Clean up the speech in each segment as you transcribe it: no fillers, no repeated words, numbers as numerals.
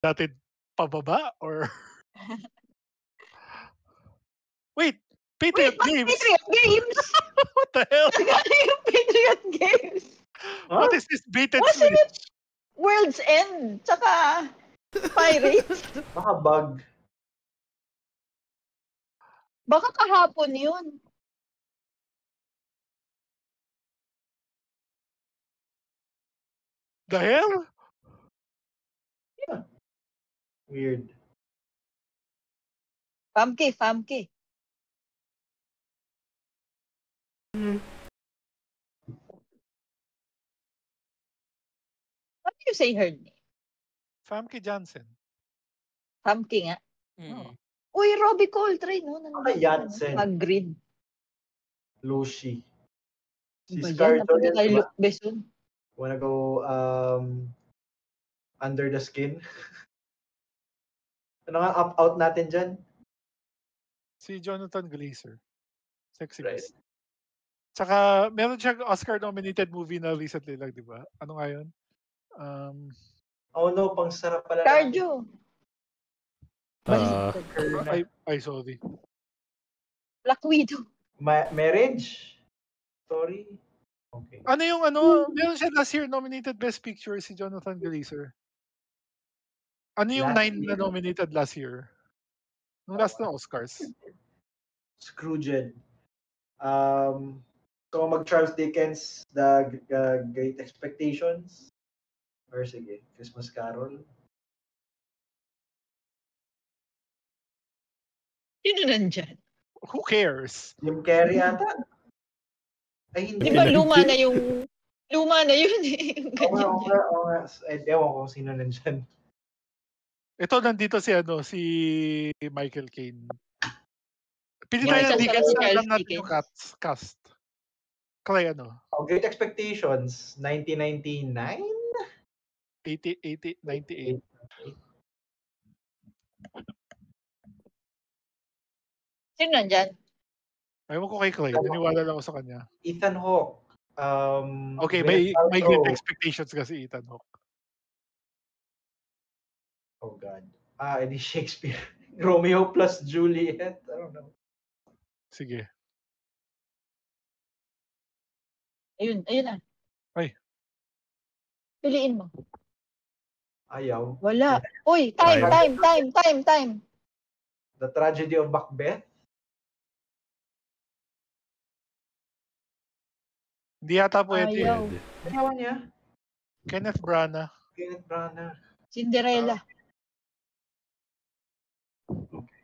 Dati pababa or wait, Patriot Games. Patriot Games. What the hell? Nagaling yung Patriot Games. What is this baited Wasn't switch? it World's End? Tsaka Pirates? Baka bug. Baka kahapon yun. The hell? Yeah. Weird. Famke. How do you say her name? Famke Janssen. Famke nga. Mm. Uy, Robbie Coltrane, no? Baka Janssen. Mag-grid. Lucy. Si Ba yan? Scarjo Napunta yan, tayo diba? Luc Besson. Wanna go under the skin? Ano nga up-out natin dyan? Si Jonathan Glazer. Sexy Right. Beast. Tsaka, meron siyang Oscar-nominated movie na recently lang, di ba? Ano nga yun? Oh no, pang sarap pala. Scarjo. Ay, sorry. Black Widow. Marriage? Story? Okay. Ano yung meron siya last year nominated Best Picture si Jonathan Glazer. Ano yung Last 9 na year? nominated last year? Nung last na Oscars. Scrooged. So mag-Charles Dickens, The Great Expectations? Or sige, Christmas Carol? Sino nandyan? Who cares? Jim Carrey ata? Ay, hindi. Di ba luma na yun eh. Oo nga. Ewan ko sino nandyan. Ito nandito si Michael Caine. Pili tayo Isa ng sa Dickens, si Charles alam natin yung cast. Kaya Great Expectations, 1999? 98. Sino nandyan? Ayaw ko kay Clay. Naniwala lang ako sa kanya. Ethan Hawke. Okay, may Great Expectations kasi Ethan Hawke. Oh God. Edi Shakespeare. Romeo plus Juliet. I don't know. Sige. Ayun na. Ay. Piliin mo. Ayaw. Wala. Uy, time. The Tragedy of Macbeth? Hindi yata pwede. Ayaw niya. Kenneth Branagh. Cinderella.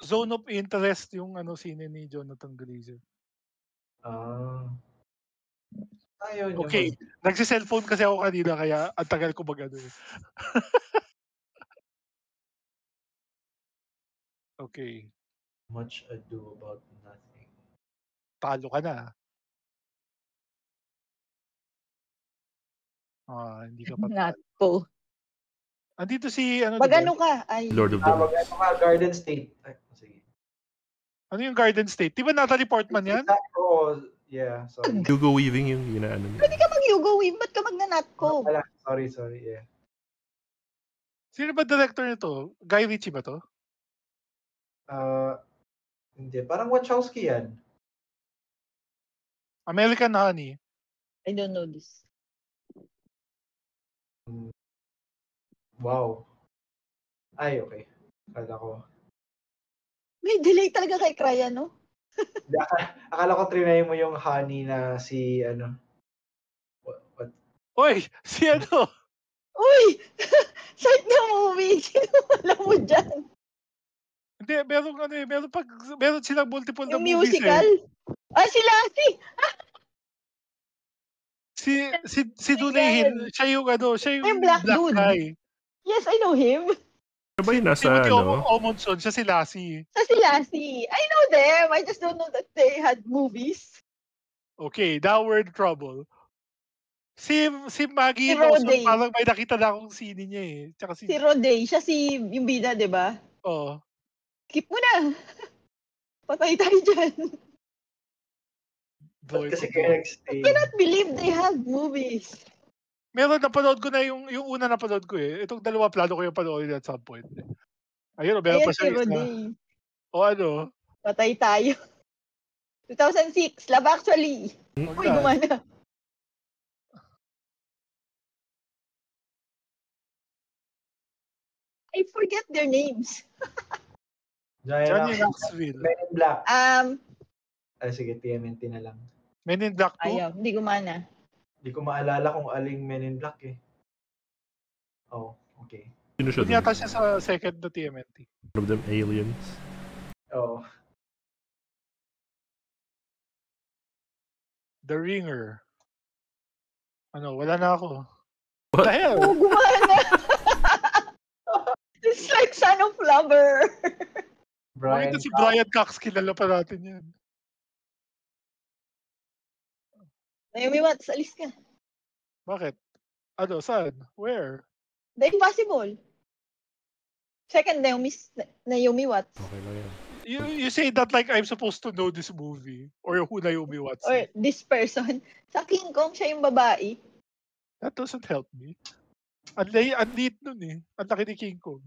Zone of Interest yung sine ni Jonathan Glazer. Ayaw niya. Okay. Nagsi-cellphone kasi ako kanina kaya ang tagal ko mag-ano. Okay. Much Ado About Nothing. Talo ka na. Hindi ka pa talo. Andito si Magano ka? Ay. Lord of the Rings. Magano ka? Garden State. Ay, sige. Ano yung Garden State? Di ba Natalie Portman yan? Oo. Yeah, sorry. Hugo Weaving yung inaano niya. Pwede ka mag-Hugo Weaving. Ba't ka magnanatko? Sorry. Yeah. Sino ba director nito? Guy Ritchie ba to? Hindi. Parang Wachowski yan. American Honey. I don't know this. Wow. Ay, okay. Akala ko. May delay talaga kay Kraya, no? Akala ko trinay mo yung Honey na si What? Uy! Si Uy! Site na movie. Wala mo dyan. Hindi, meron silang multiple na Yung movies musical? Si Lassie! Si Dulay Hill, siya yung Black dude. guy. Yes, I know him. Ano ba yung nasa Timothy Omonson, siya si Lassie. I know them. I just don't know that they had movies. Okay, now we're in trouble. Si Maggie Rode. Lawson, parang may nakita na akong sine niya eh. Tsaka si Rode, siya yung bida, di ba? Oo. Keep mo na. Patay tayo dyan. Kasi I cannot believe they have movies. Meron napanood ko na yung una napanood ko eh. Itong dalawa plano ko yung panoorin at some point. Ayun, meron Ayan pa si siya isa. Rodney. O ano? Patay tayo. 2006, Love Actually. Huwag Uy, na. gumana. I forget their names. Johnny Knoxville. Knoxville. Men in Black. Sige, TMNT na lang. Men in Black 2? Ayaw, hindi gumana. Hindi ko maalala kung aling Men in Black eh. Oh, okay. Sino siya Doon doon? yata siya sa second na TMNT. One of them aliens. Oh. The Ringer. Ano, wala na ako. What? The hell? Oh, gumana. It's like Son of Lover. Brian Bakit si Brian Cox, kilala pa natin yan. Naomi Watts, alis ka. Bakit? Ano, saan? Where? The Impossible. Second, Naomi Watts. Okay lang yan. You say that like I'm supposed to know this movie or who Naomi Watts Or is. this person. Sa King Kong, siya yung babae. That doesn't help me. Ang liit nun eh. Ang laki ni King Kong.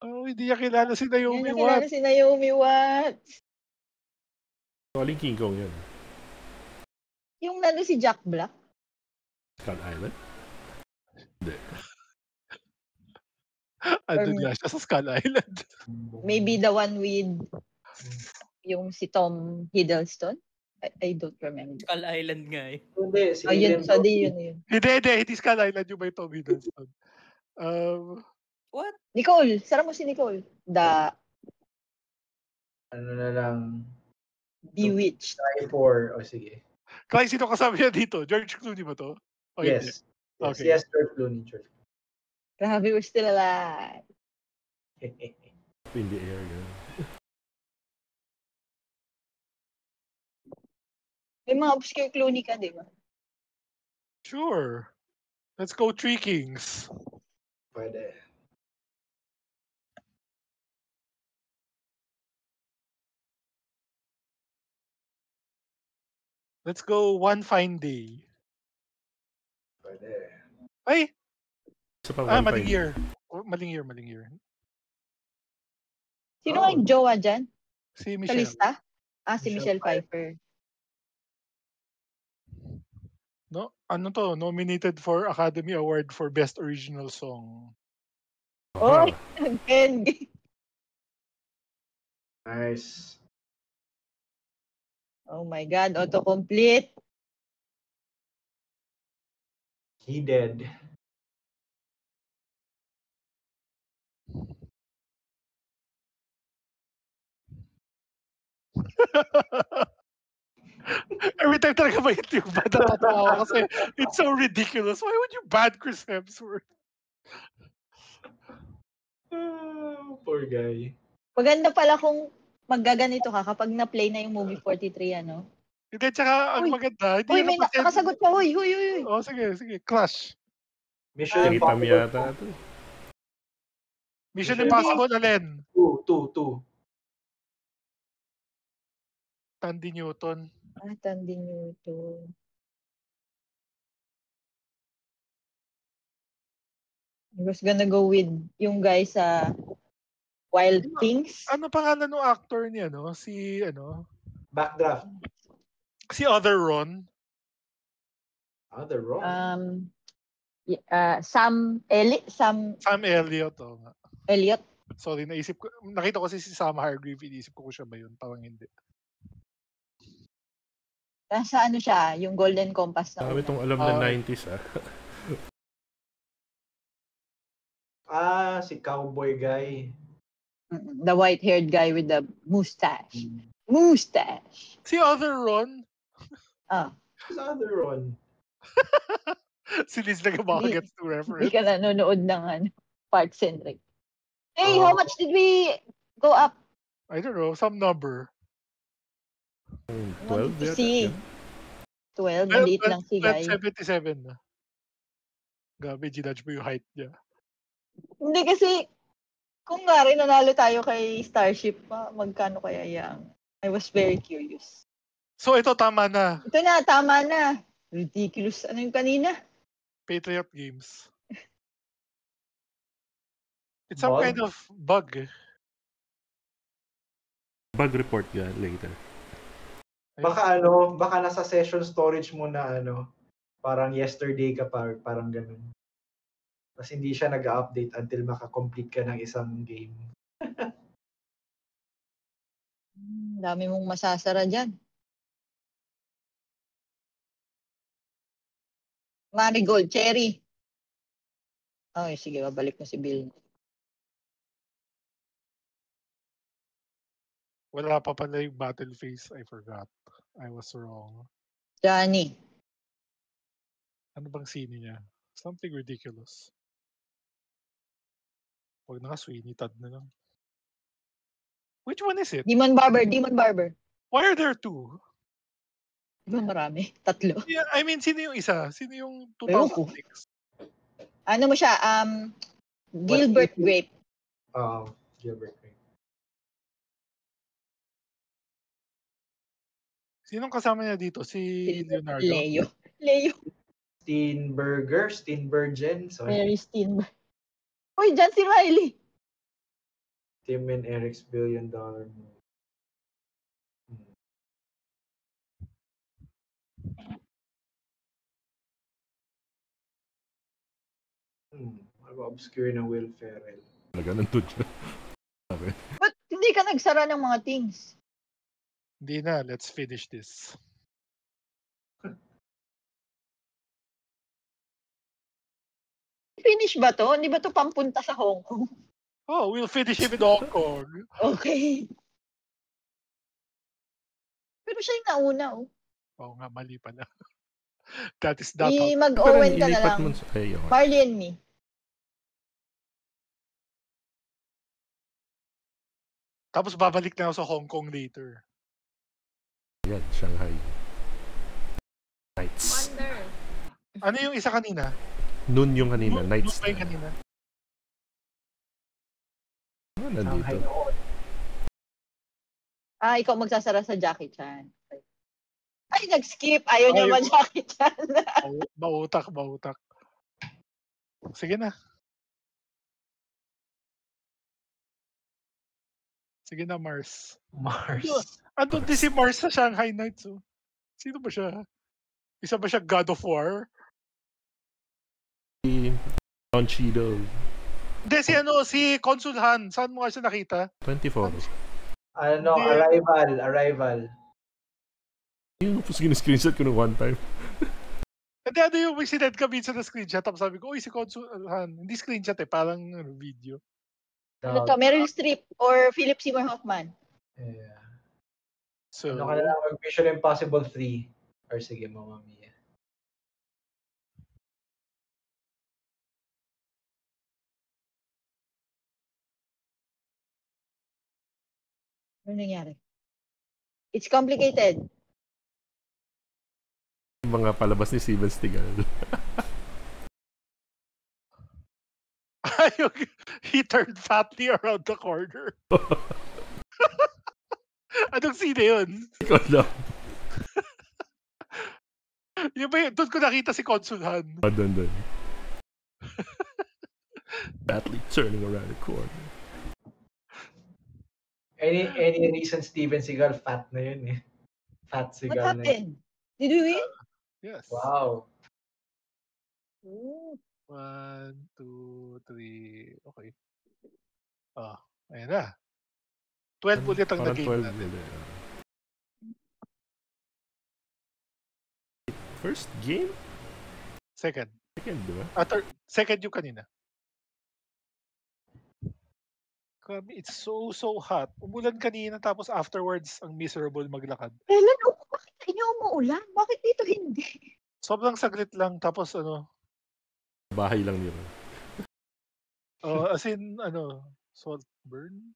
Oh, hindi niya kilala si Naomi Yan nakilala Watts. si Naomi Watts. Aling King Kong yun. Yung nano si Jack Black. Skull Island? Hindi. Andun nga siya sa Skull Island. Maybe the one with yung si Tom Hiddleston. I don't remember. Skull Island nga eh. Hindi, si Oh, yun. Alien So, Brody. yun. Hindi Skull Island yung may Tom Hiddleston. What? Nicole. Sarap mo si Nicole. The Ano na lang. Bewitched. Try for. O sige. Kaya sino kasama niya dito? George Clooney ba to? O hindi? Yes. Okay. Yes, George Clooney. Grabe, we're still alive. In the air. Ganun. May mga obscure Clooney ka, di ba? Sure. Let's go Three Kings. Pwede. Let's go One Fine Day. Pwede. Ay! Isa pang one Maling fine. year. Maling year. Sino Oh. ang jowa dyan? Si Sa Michelle. lista? Si Michelle Michelle Pfeiffer. No? Ano to? Nominated for Academy Award for Best Original Song. Oh, Aha. and Nice. oh my God, autocomplete. He dead. Every time talaga ba yung bad natatawa ako kasi it's so ridiculous. Why would you ban Chris Hemsworth? Poor guy. Maganda pala kung maggaganito ka kapag na-play na yung movie 43, ano? Hindi, tsaka ang Uy. maganda. Hindi Uy, yan may napasin- nakasagot pa. Uy. Oh, sige. Clash. Mission Nakita mo Impossible. yata ito. Mission Mission Impossible, alin? 2. Tandy Newton. Tandy Newton. I was gonna go with yung guy sa Wild Things. Ano pangalan ng actor niya, no? Si Backdraft. si Other Ron. The wrong. Sam Sam Elliott. Oh, nga. Elliot. Sorry, nakita ko kasi si Sam Hargrave, iniisip ko siya ba yun? Parang hindi. Nasa ano siya, yung Golden Compass na Kami una. itong alam na 90s Si cowboy guy. The white-haired guy with the mustache. Mustache! Si Other Ron? Who's the other one? Si Liz Nagabaka Hindi- gets to Hindi reference. ka nanonood ng Parks and Rec. Hey, Oh. how much did we go up? I don't know, some number. 12 to yata. see. 12, maliit lang si guy. 1277 na. Gabi, ginudge mo yung height niya. Hindi kasi, kung nga rin nanalo tayo kay Starship, magkano kaya yung? I was very curious. So ito tama na. Ito na, tama na. Ridiculous. Ano yung kanina? Patriot Games. It's some Bug? kind of bug. Bug report yan later. Baka nasa session storage mo na parang yesterday ka pa, parang ganun. Tapos hindi siya nag-update until makakomplete ka ng isang game. Dami mong masasara dyan. Marigold, cherry. Okay, sige, babalik na si Bill. Wala pa pala yung battle phase. I forgot. I was wrong. Johnny. Ano bang scene niya? Something ridiculous. Huwag na Sweeney Todd na lang. Which one is it? Demon Barber. Why are there two? Di ba marami? Tatlo. Yeah, I mean, sino yung isa? Sino yung Ewan ko. 2006? Ano mo siya? Gilbert Grape. Gilbert Grape. Sinong kasama niya dito? Si Leonardo? Leo. Steenbergen. Sorry. Mary Steenberg. Uy, John C. Reilly. Tim and Eric's $1 billion movie. Obscure na Will Ferrell. Talaga nandun siya. Okay. Ba't hindi ka nagsara ng mga things? Hindi na. Let's finish this. Finish ba to? Hindi ba to pampunta sa Hong Kong? Oh, we'll finish him in Hong Kong. Okay. Pero siya yung nauna, oh. Oo nga, mali pala. That is not how. Mag-Owen ka na Ilipat lang. mo sa kayo. Marley and Me. Tapos babalik na ako sa Hong Kong later. Yan, Shanghai. Nights. Wonder. Ano yung isa kanina? Noon yung kanina. Nights. Noon pa yung kanina. Ah, nandito. Ikaw magsasara sa Jackie Chan. Ay, nag-skip. Ayaw niya Ayaw. Jackie Chan. Bautak. Sige na. Sige na, Mars. Andun din si Mars sa Shanghai Nights. Oh. Sino ba siya? Isa ba siya God of War? Don Cheadle. Hindi, si Consul Han. Saan mo nga siya nakita? 24. Arrival. Yung screenshot ko nung one time. Hindi, yung may sinend ka minsan na screenshot. Tapos sabi ko, uy, si Consul Han. Hindi screenshot parang video. Ano to? Meryl Streep or Philip Seymour Hoffman? Yeah. So, Ano ka na lang mag-Mission Impossible 3. Or sige, Mamma Mia. Ano nangyari? It's complicated. Mga palabas ni Steven Seagal. he turned fatly around the corner. Anong scene yun? Ikaw lang. Yung ba yun? Doon ko nakita si Consul Han. Doon. Fatly turning around the corner. Any reason Steven Seagal fat na yun eh. Fat Seagal What happened? Did we win? Yes. Wow. Ooh. 1, 2, 3. Okay. Ayan na. 12 ulit ang Parang nag-game 12 natin. ulit. First game? Second. Second, di ba? Second yung kanina. Grabe, it's so hot. Umulan kanina tapos afterwards ang miserable maglakad. Kailan? Bakit sa inyo umuulan? Bakit dito hindi? Sobrang saglit lang tapos Bahay lang nila. as in salt burn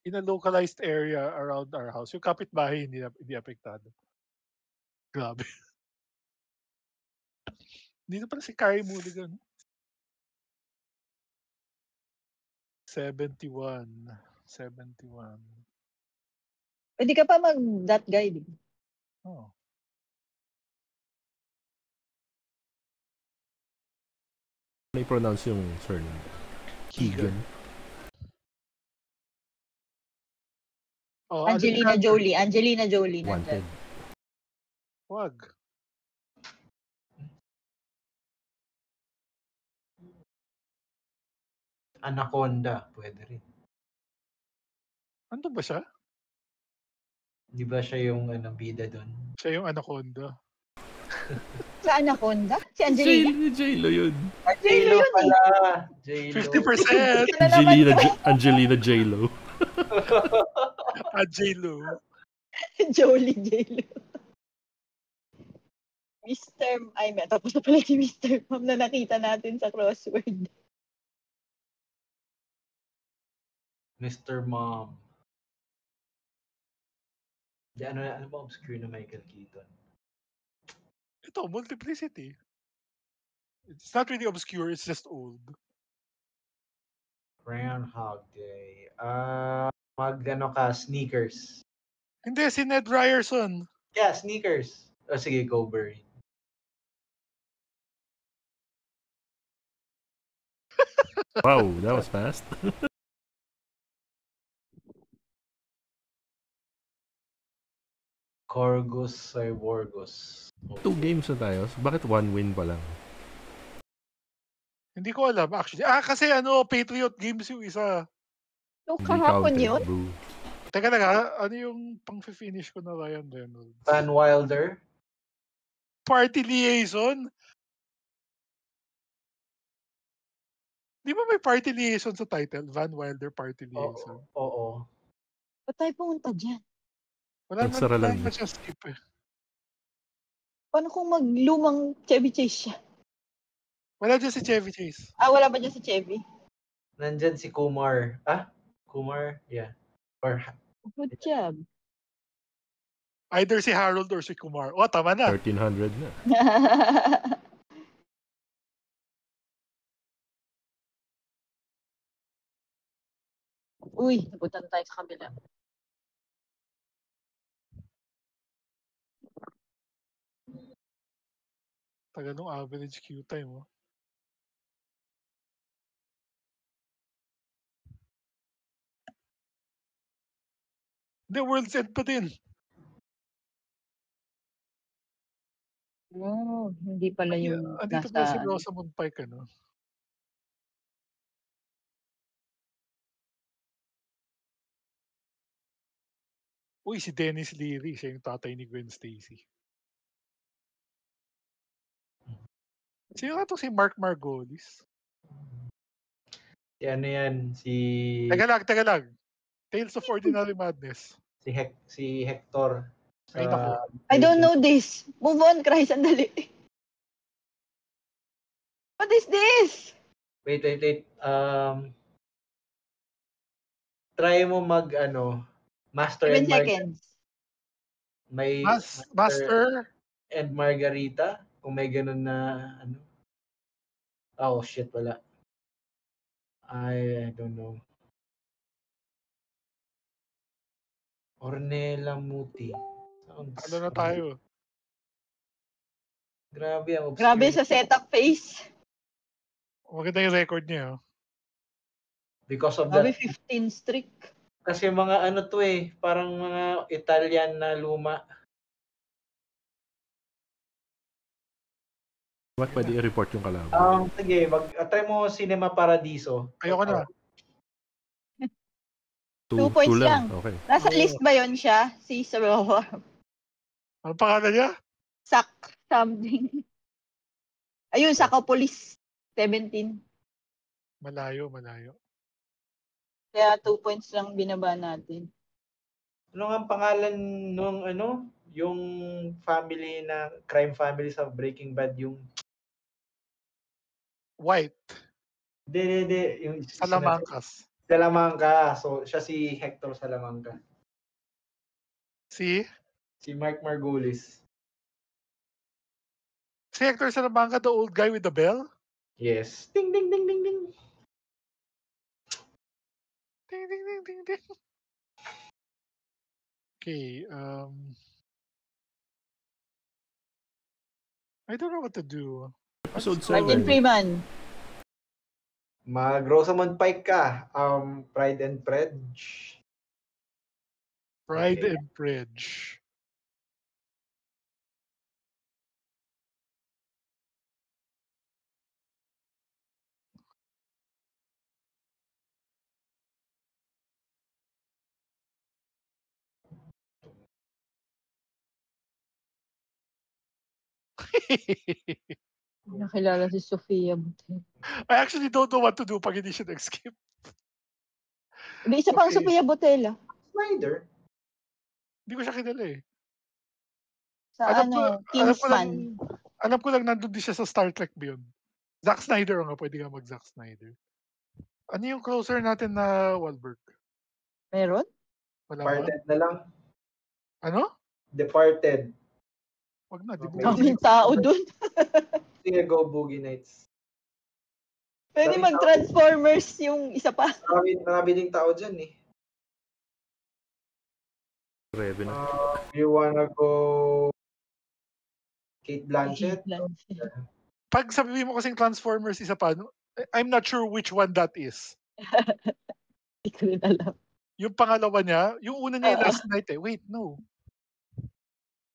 in a localized area around our house. Yung kapitbahay hindi apektado. Grabe. Dito pala si Carey Mulligan. 71. Pwede ka pa mag-that guy, di ba? Oh. Ano i-pronounce yung surname? Keegan. Oh, Angelina Alexander. Jolie. Angelina Jolie. Wanted. Nandyan. Wag. Anaconda, pwede rin. Ano ba siya? Di ba siya yung bida doon? Siya yung Anaconda. Sa Anaconda? Si Angelina? J-Lo yun. J-Lo yun pala. J-Lo. 50%. Ano naman Angelina J-Lo. J-Lo. Jolie J-Lo. Mr. Ay, may tapos na pala si Mr. Mom na nakita natin sa crossword. Mr. Mom. Di, ano ba obscure na Michael Keaton? Ito, Multiplicity. It's not really obscure, it's just old. Groundhog Day. Mag-ano ka, Sneakers. Hindi, si Ned Ryerson. Yeah, Sneakers. O sige, go Burry. Wow, that was fast. Corgus Cyborgos. 2 games na tayo. Bakit 1 win pa lang? Hindi ko alam, actually. Kasi Patriot Games yung isa. So, Hindi kahapon counted, yun? bro. Teka lang ano yung pang-finish ko na Ryan Reynolds? Van Wilder. Party Liaison? Di ba may Party Liaison sa title? Van Wilder Party Liaison. Oo. Ba't tayo pumunta dyan? Wala Nagsara lang naman siya skip eh. Paano kung maglumang Chevy Chase siya? Wala dyan si Chevy Chase. Wala ba dyan si Chevy? Nandyan si Kumar. Kumar? Yeah. Or, Good job. Either si Harold or si Kumar. Tama na. 1300 na. Uy, napunta na tayo sa kabila. Taga nung average queue time. Hindi, World's End pa din. Hindi pala yung Andito pa si Rosamund Pike, Uy, si Dennis Leary. Siya yung tatay ni Gwen Stacy. Sino nga to si Mark Margolis? si ano yan? Teka lang. Tales of Ordinary Madness. Si Hector. Ay, naku. I don't know this. Move on, Cry. Sandali. What is this? Wait. Try mo Master 7 and seconds. May Master and Margarita. Kung may ganun na Oh, shit, wala. I don't know. Ornella Muti. Ano na tayo? Grabe ang obscure. Grabe sa setup face. Maganda yung record niya. Because of Grabe, that. 15 streak. Kasi mga parang mga Italian na luma. Ba't pwede i-report yung kalaban? Sige, try mo Cinema Paradiso. Ayoko na. 2 points lang. Okay. Nasa list ba yon siya? Si Soror. Ano pangalan niya? Sak something. Ayun, Sakapolis. 17. Malayo. Kaya 2 points lang binaba natin. Ano nga ang pangalan nung yung family na crime family sa Breaking Bad, yung White. Hindi. Yung Salamanca. So, siya si Hector Salamanca. Si Mark Margolis. Si Hector Salamanca, the old guy with the bell? Yes. Ding, ding, ding, ding, ding. Ding, ding, ding, ding, ding. Okay. I don't know what to do. Episode Martin 7. Freeman. Mag-Rosamund Pike ka. Pride and Pledge. Pride Okay. and Pledge. Nakilala si Sofia Boutella. I actually don't know what to do pag hindi siya nag-skip. May isa pang Okay. Sofia Boutella. Snyder. Hindi ko siya kilala eh. Sa Alam Kingsman. ko lang nandun din siya sa Star Trek Beyond. Zack Snyder nga, pwede nga mag-Zack Snyder. Ano yung closer natin na Wahlberg? Meron? Wala ba? Departed na lang. Ano? Departed. Wag na, di Okay. ba? Daming tao dun. Sige, go Boogie Nights. Pwede Daming mag-Transformers yung isa pa. Marami ding tao dyan eh. Revenant. You wanna go Kate Blanchett? Pag sabihin mo kasing Transformers isa pa, I'm not sure which one that is. Hindi ko rin alam. Yung pangalawa niya, yung una niya yung Last Night eh. Wait, no.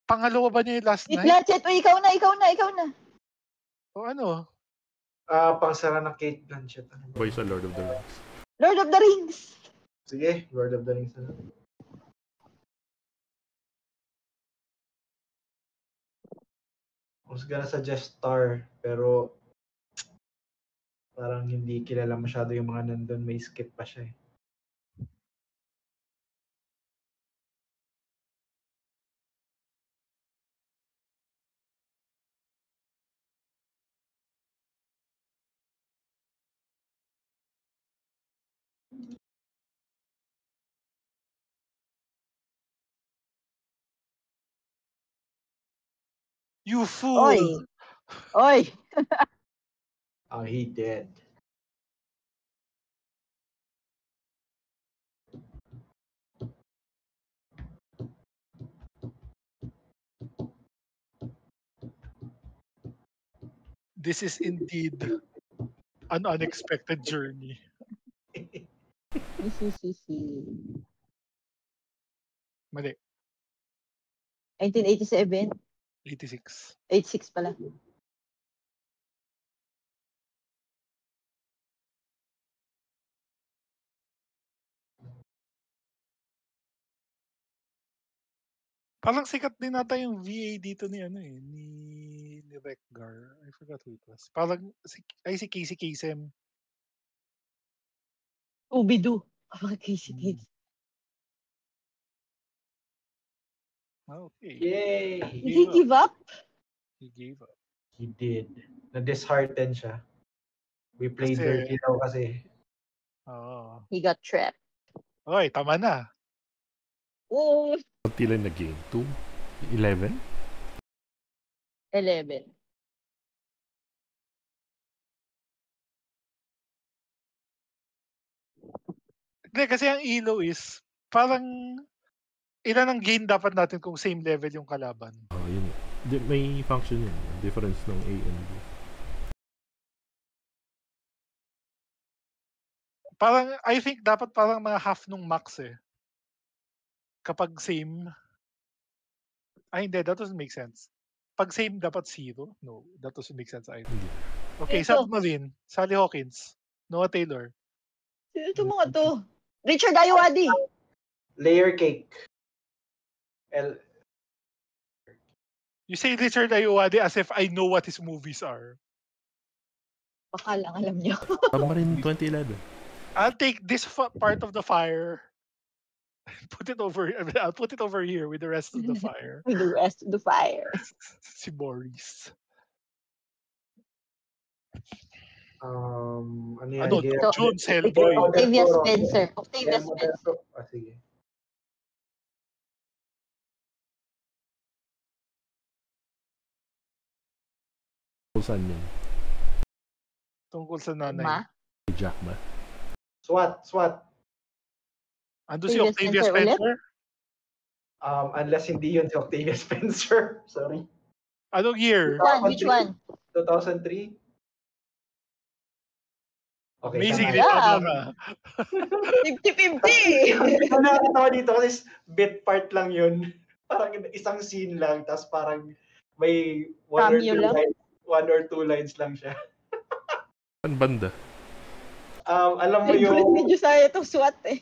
Pangalawa ba niya yung Last Kate Night? Blanchett, ikaw na. O ano? Pangsara ng Kate Blanchett. Boy sa Lord of the Rings. Lord of the Rings. Sige, Lord of the Rings na lang. I was gonna suggest Star, pero parang hindi kilala masyado yung mga nandun. May skip pa siya eh. You fool! Oy! He did. This is indeed an unexpected journey. Mali. 1987. 86. 86 pala. Parang sikat din nata yung VA dito ni ni Rekgar. I forgot who it was. Parang si Casey Kasem. Scooby-Doo. Casey Kasem. Okay. Yay! Did he give up? He gave up. He did. Na-dishearten siya. We played dirty daw kasi. Oo. He got trapped. Okay, tama na. Oh, Until na game 2? 11? 11. Hindi, kasi ang ilo is, parang, ilan ang gain dapat natin kung same level yung kalaban? Yun. May function yun. Difference ng A and B. Parang, I think dapat parang mga half nung max eh. Kapag same, hindi, that doesn't make sense. Pag same, dapat 0? No, that doesn't make sense either. Okay, Ito. Submarine, Sally Hawkins, Noah Taylor. Sino ito mga to? Richard Ayoade. Layer Cake. You say Richard Ayoade as if I know what his movies are. Baka lang alam niyo. Submarine 2011. I'll take this part of the fire. Put it over. I'll put it over here with the rest of the fire. With the rest of the fire. Si Boris. Ano yan? Ano? Jones, Hellboy. Octavia Spencer. Octavia Spencer. Sige. Kung saan yun? Tungkol sa nanay. Ma? Jack ba? SWAT. Ando si Octavia Spencer ulit? Spencer? Unless hindi yun si Octavia Spencer. Sorry. Anong year? Which one? 2003? Okay, Amazing, siya hindi nga. tama Yeah. ka. 50-50! Hindi ko nakakatawa dito kasi bit part lang yun. Parang isang scene lang, tapos parang may Cameo lang? one or two lines lang siya. Ang banda. Alam mo Favorite yung medyo saya itong SWAT eh.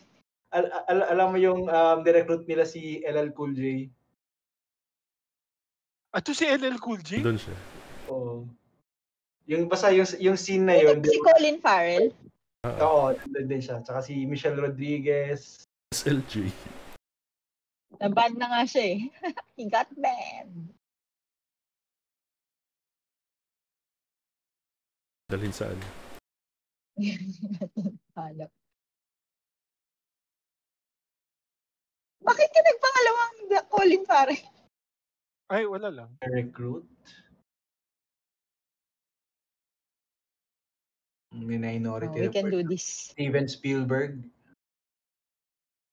alam mo yung nirecruit nila si LL Cool J. Ito si LL Cool J? Doon siya. Oo. Yung basta yung scene na yun. Si Colin Farrell. Oo, nandun din siya. Tsaka si Michelle Rodriguez. SLG. Naban na nga siya eh. He got banned. Dalhin saan? Halap. Bakit ka nagpangalawang Colin Farrell? Ay, wala lang. Recruit. Minority We can do Report. this. Steven Spielberg.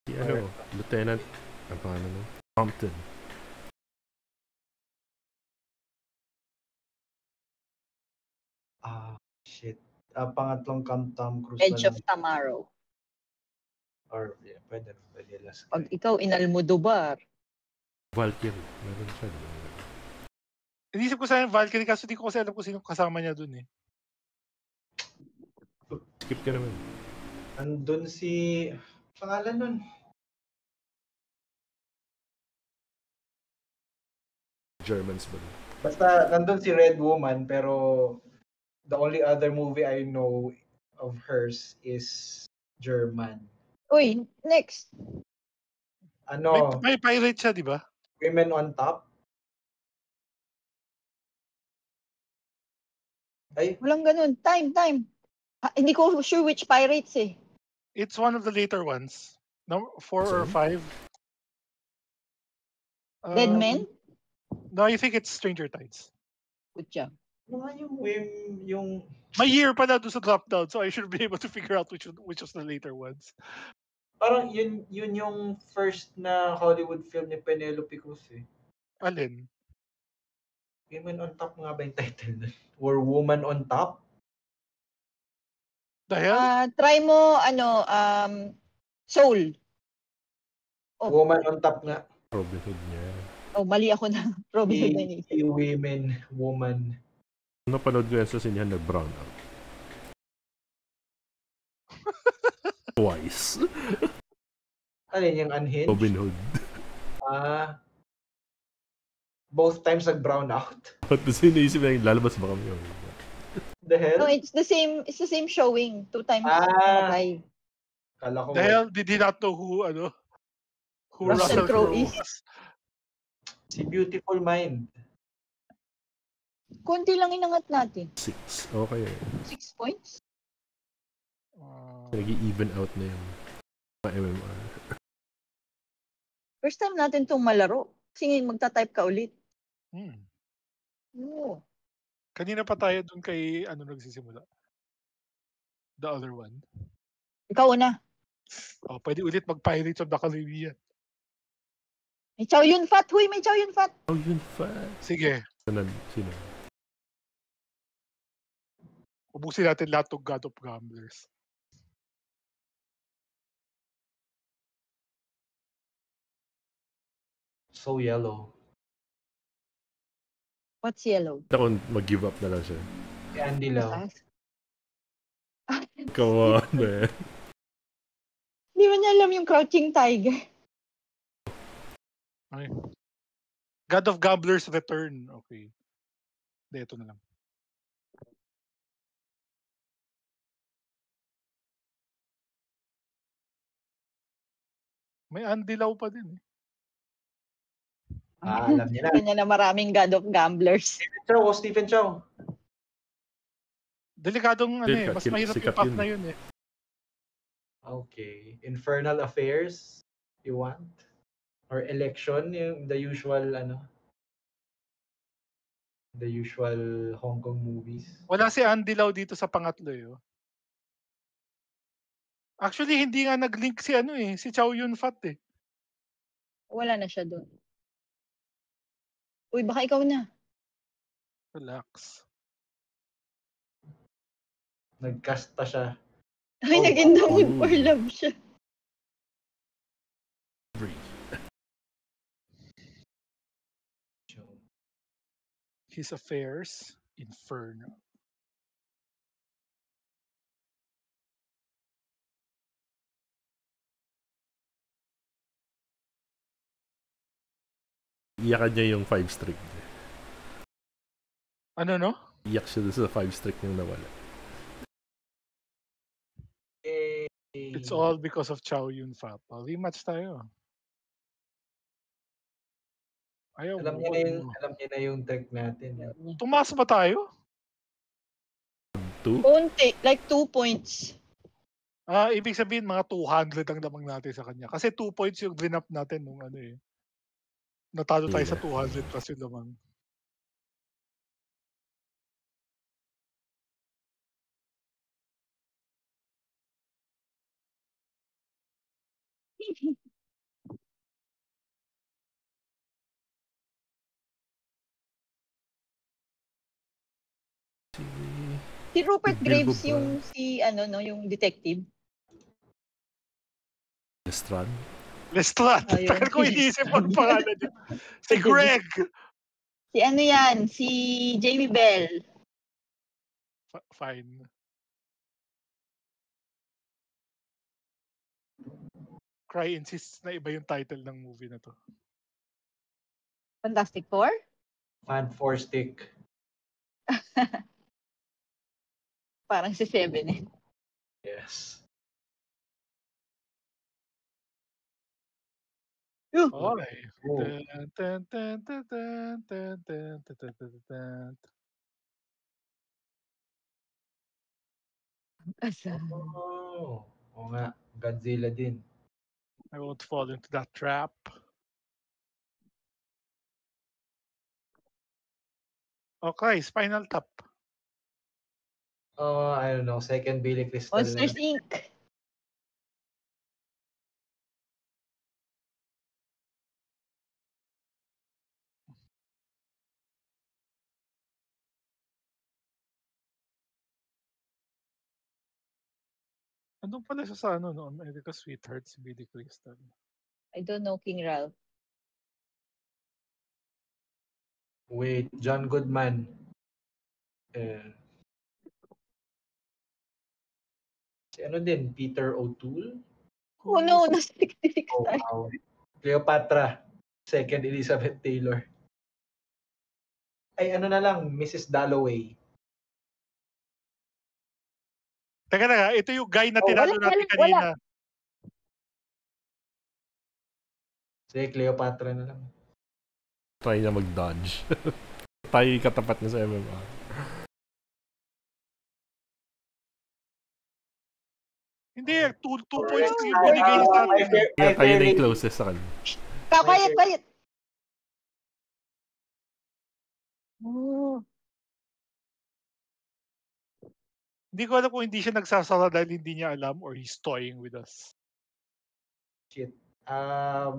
Si Lieutenant, ang pangalan mo? Compton. Shit. Pangatlong Tom Cruise Edge na of lang. Tomorrow. Or, yeah, pwede last Pag guy. ikaw Inalmodovar. Valkyrie. Meron siya. Inisip ko sana yung Valkyrie kasi di ko kasi alam kung sino kasama niya dun eh. Skip ka naman. Andun si... Pangalan nun. Germans ba? Basta nandun si Red Woman, pero the only other movie I know of hers is German. Uy, next. Ano? May pirate siya, di ba? Women on Top? Ay, Walang ganun. Time. Hindi ko sure which pirates eh. It's one of the later ones. No, 4 or Sorry? 5. Dead Men? No, I think it's Stranger Tides. Good job. yung May year pala doon sa drop down, so I should be able to figure out which was the later ones. parang yun yung first na Hollywood film ni Penelope Cruz eh. Alin? Women on Top nga ba yung title nun? Or Woman on Top? The hell? Try mo, Soul. Oh. Woman on Top nga. Robin Hood niya. Oh, mali ako na. Robin Hood na inisip. Woman. Napanood ko yan sa sinyan, nag-brown out. Twice. Alin yung Unhinged? Robin Hood. Both times nag-brown out. At kasi naisip na yung lalabas ba kami yun? The hell? No, it's the same showing. 2 times. Namatay. Kala ko. The hell? Did he not know who Russell Crowe is? Si Beautiful Mind. Konti lang inangat natin. 6. Okay. 6 points? Nag-i-even out na yung mga MMR. First time natin itong malaro. Kasi ngayon magta-type ka ulit. Oo. Kanina pa tayo dun kay nagsisimula. The other one. Ikaw una. Pwede ulit mag-Pirates of the Caribbean. May Chow Yun Fat. Huy, may Chow Yun Fat. Oh, yun fa. Sige. Sino? Ubusin natin lahat ng God of Gamblers. So yellow. What's yellow? Ako mag-give up na lang siya. Si Andy Lau. Come on, man. Hindi mo niya alam yung Crouching Tiger. Okay. God of Gamblers Return. Okay. Hindi, ito na lang. May Andy Lau pa din eh. Alam niya na. Kanya na maraming God of Gamblers. Stephen Chow. Delikadong mas mahirap yung path na yun eh. Okay. Infernal Affairs, you want? Or Election, yung the usual Hong Kong movies. Wala si Andy Lau dito sa pangatlo eh. Actually, hindi nga nag-link si si Chow Yun Fat eh. Wala na siya doon. Uy, baka ikaw na. Relax. Nag-cast pa siya. Ay, Oh, nag-in the wow. mood for love siya. His affairs, Inferno. Iyakan niya yung 5 streak niya. Ano no? Iyak siya doon sa 5 streak niyang nawala. It's all because of Chow Yun Fat. Rematch tayo. Ayaw Alam mo. niya na yung trick natin. Tumaas ba tayo? 2? Konti, like 2 points. Ibig sabihin mga 200 ang lamang natin sa kanya. Kasi 2 points yung drinap natin nung ano eh. Natalo tayo sa 200 plus yung lamang. Si Rupert Bilbo Graves ba? yung yung detective. Lestrade? Lestrade. Ayun. Tagal ko iniisip ang pangalan niya. Si Greg! Si ano yan? Si Jamie Bell. Fine. Cry insists na iba yung title ng movie na to. Fantastic Four? Fan 4 stick. Parang si Seven eh. Yes. Okay. Oh. Oh. Oo nga. Godzilla din. I won't fall into that trap. Okay, Spinal Tap. I don't know. Second Billy Crystal. Monsters Inc. Andun pala siya sa no, America Sweetheart, si Billy Crystal. I don't know King Ralph. Wait, John Goodman. Si ano din, Peter O'Toole? Oh no, nasa 66 Oh, tayo. wow. Cleopatra. Second Elizabeth Taylor. Ay, ano na lang, Mrs. Dalloway. Teka, ito yung guy na Oh, tinalo natin kanina. Sige, Cleopatra na lang. Try niya mag-dodge. Tayo yung katapat niya sa MMA. Hindi, 2 points yung binigay niya sa atin. Kaya tayo na yung closest sa kanya. Quiet. Oh. Hindi ko alam kung hindi siya nagsasara dahil hindi niya alam or he's toying with us. Shit.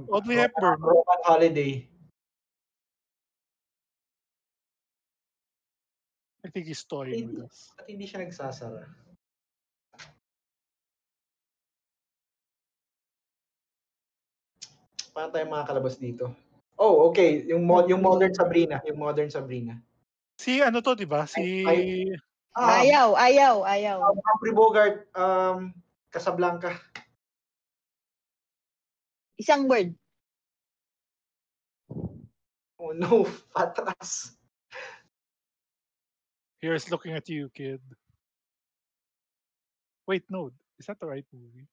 Audrey Hepburn. Roman Holiday. I think he's toying with us. At hindi siya nagsasara. Paano tayo makakalabas dito? Oh, okay. Yung Modern Sabrina. Yung Modern Sabrina. Si ano to, di ba? Si... Ayaw. Humphrey Bogart, Casablanca. Isang word. Oh no, patras. Here's looking at you, kid. Wait, no. Is that the right movie?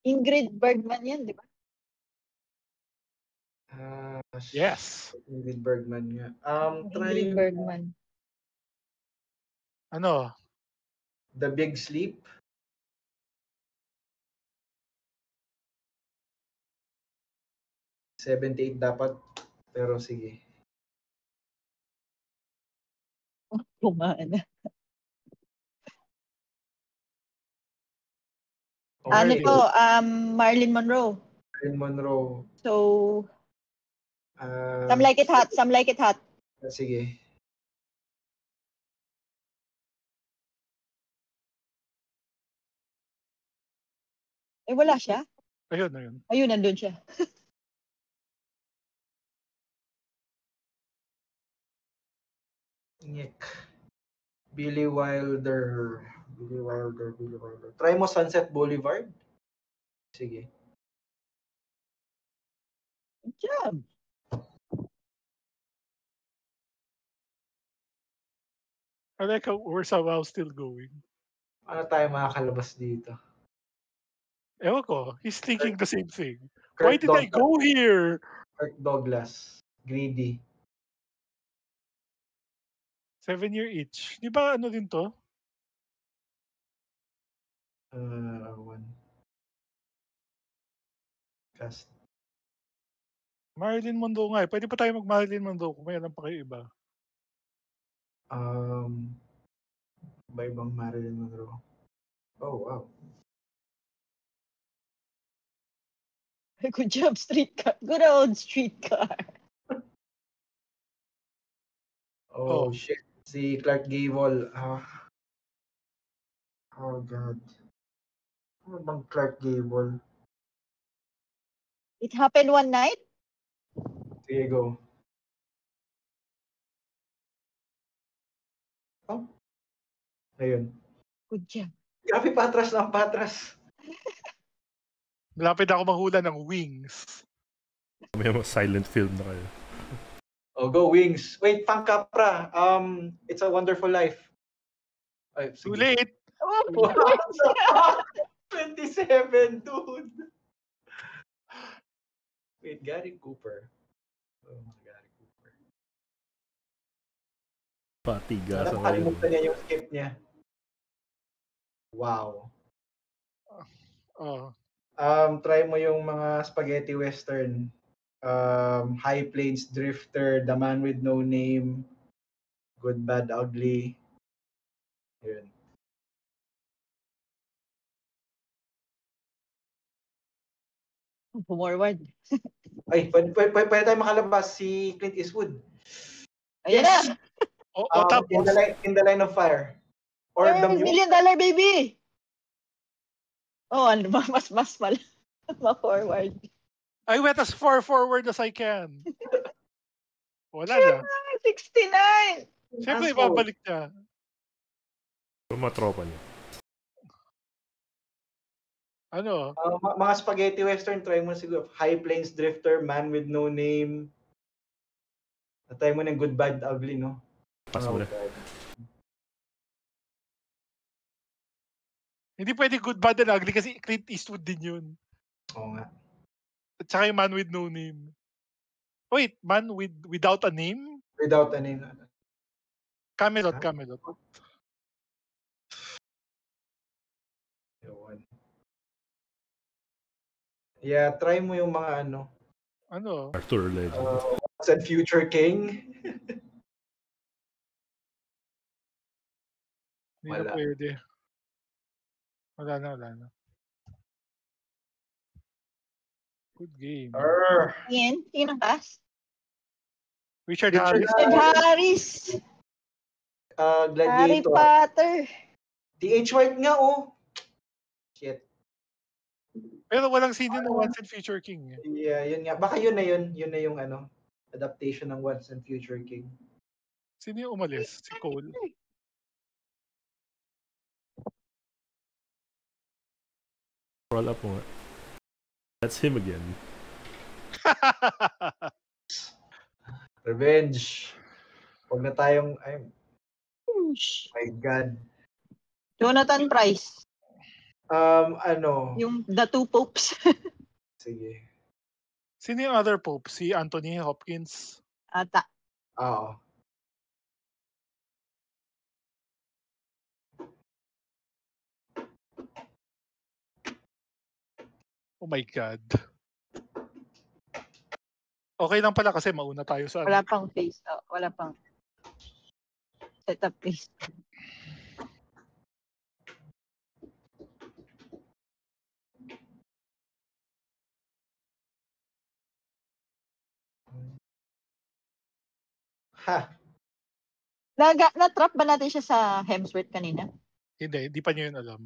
Ingrid Bergman yan, di ba? Yes. Ingrid Bergman nga. Ingrid Bergman. Ano? The Big Sleep. $78 dapat. Pero sige. Kumana. Ano Okay. to? Marilyn Monroe. Marilyn Monroe. So, Ah, Some Like It Hot. Some Like It Hot. sige. Eh, wala siya. Ayun. Ayun, nandun siya. Nick. Billy Wilder. Try mo Sunset Boulevard. Sige. Good job. I like how we're somehow still going. Ano tayo makakalabas dito? Ewan ko, he's thinking the same thing. Kirk Why did I Douglas. go here? Kirk Douglas. Greedy. 7-year itch. Di ba ano din to? One. Cast. Marilyn Monroe nga eh. Pwede pa tayo mag-Marilyn Monroe kung mayroon pa kayo iba. Iba-ibang Marilyn Monroe. Oh, wow. Good job, Streetcar. Good old Streetcar. Oh, Oh. shit. Si Clark Gable. Oh, God. Ano bang Clark Gable? It Happened One Night. Sige, go. Oh. Ayun. Good job. Grabe, patras lang, patras. Malapit ako mahula ng Wings. May mga silent film na kayo. Oh, go Wings. Wait, Frank Capra. It's a Wonderful Life. Ay, Too sige. late. Oh, What the fuck? 27, dude. Wait, Gary Cooper. Oh, Gary Cooper. Patiga sa kayo. Nakalimutan niya yung skip niya. Wow. Oh. Try mo yung mga spaghetti western. High Plains Drifter, The Man with No Name, Good, Bad, Ugly. Yun. forward. Ay, pwede tayo makalabas si Clint Eastwood. Ayan na. O In tapos, the line of fire. Or Or the $1 million Baby. Oh, ano ba? Mas pala. Ma-forward. I went as far forward as I can. Wala na. 69. Siyempre, Asshole. ibabalik niya. Yung mga tropa niya. Ano? Mga spaghetti western, try mo siguro. High Plains Drifter, Man with No Name. Try mo ng Good, Bad, Ugly, no? Pass mo na. God. Hindi pwede Good, Bad, and Ugly kasi Clint Eastwood din yun. Oo nga. At saka yung Man with No Name. Wait, Man without a name? Without a name. Camelot, Huh? Camelot. Yun. Yeah, try mo yung mga ano. Ano? Arthur Legend. Once and Future King. Hindi na Wala. pwede. Wala na. Good game. Ayan. Sino ang cast? Richard Richard Harris. Ed Harris. Harry Gladiator. Potter. T.H. White nga, oh. Shit. Pero walang scene ng Once and Future King. Eh. Yeah, yun nga. Baka yun na yun. Yun na yung ano, adaptation ng Once and Future King. Sino yung umalis? Si Cole. Roll up mo nga. That's him again. Revenge. Huwag na tayong, my God. Jonathan Price. Ano? Yung The Two Popes. Sige. Sino yung other pope? Si Anthony Hopkins? Ata. Oo. Oh my God. Okay lang pala kasi mauna tayo sa Wala pang face. Oh, wala pang setup face. Na-trap ba natin siya sa Hemsworth kanina? Hindi pa niyo yun alam.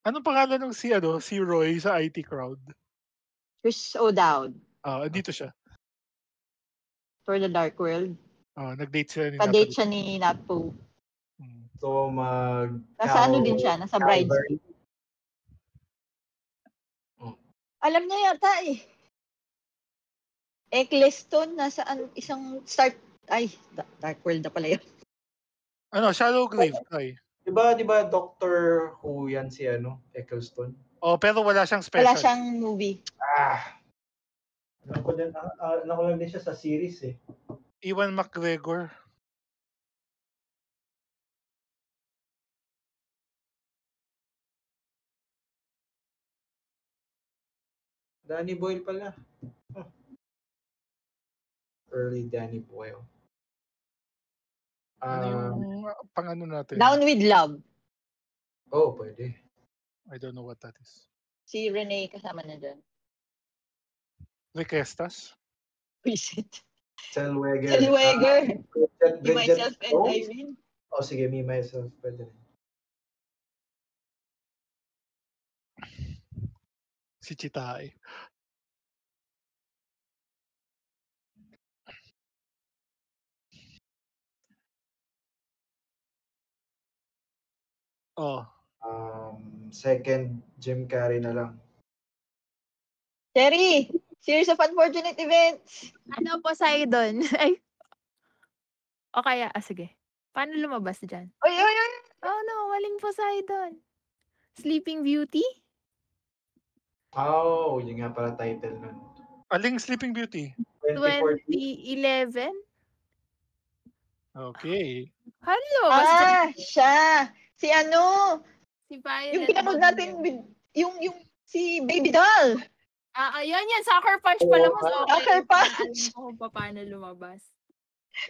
Anong pangalan ng si Roy sa IT crowd? Chris O'Dowd Dito siya. for the Dark World. Nag-date sila ni Ka-date Natalie. siya ni Natpo. So, Nasa ano din siya, nasa Bridesmaid. Alam niya yata eh. Eccleston, nasa isang Dark World na pala yun. Shallow Grave. Ay. Diba Doctor Who yan si Eccleston? Pero wala siyang special. Wala siyang movie. Alam ko lang din siya sa series eh. Ewan McGregor. Danny Boyle pala. Early Danny Boyle. Ano yung pang-ano natin? Down with Love. Oh, pwede. I don't know what that is. Si Renee kasama na dyan. Requestas? Visit. Zellweger. Me, Myself, and Irene. Sige, Me, Myself. Pwede rin. Si Chitae. Second, Jim Carrey na lang. Cherry! Series of Unfortunate Events. Poseidon? Ay. O kaya, sige. Paano lumabas dyan? Oy! Oh no, maling Poseidon. Sleeping Beauty? Yun nga pala title nun. Aling Sleeping Beauty? 2011? Okay. Hello! Siya! Si Si Violet. yung pinanood natin with, yung si Baby Doll. Yan. Sucker Punch pala mas okay. Sucker Punch. Alam ko kung paano lumabas.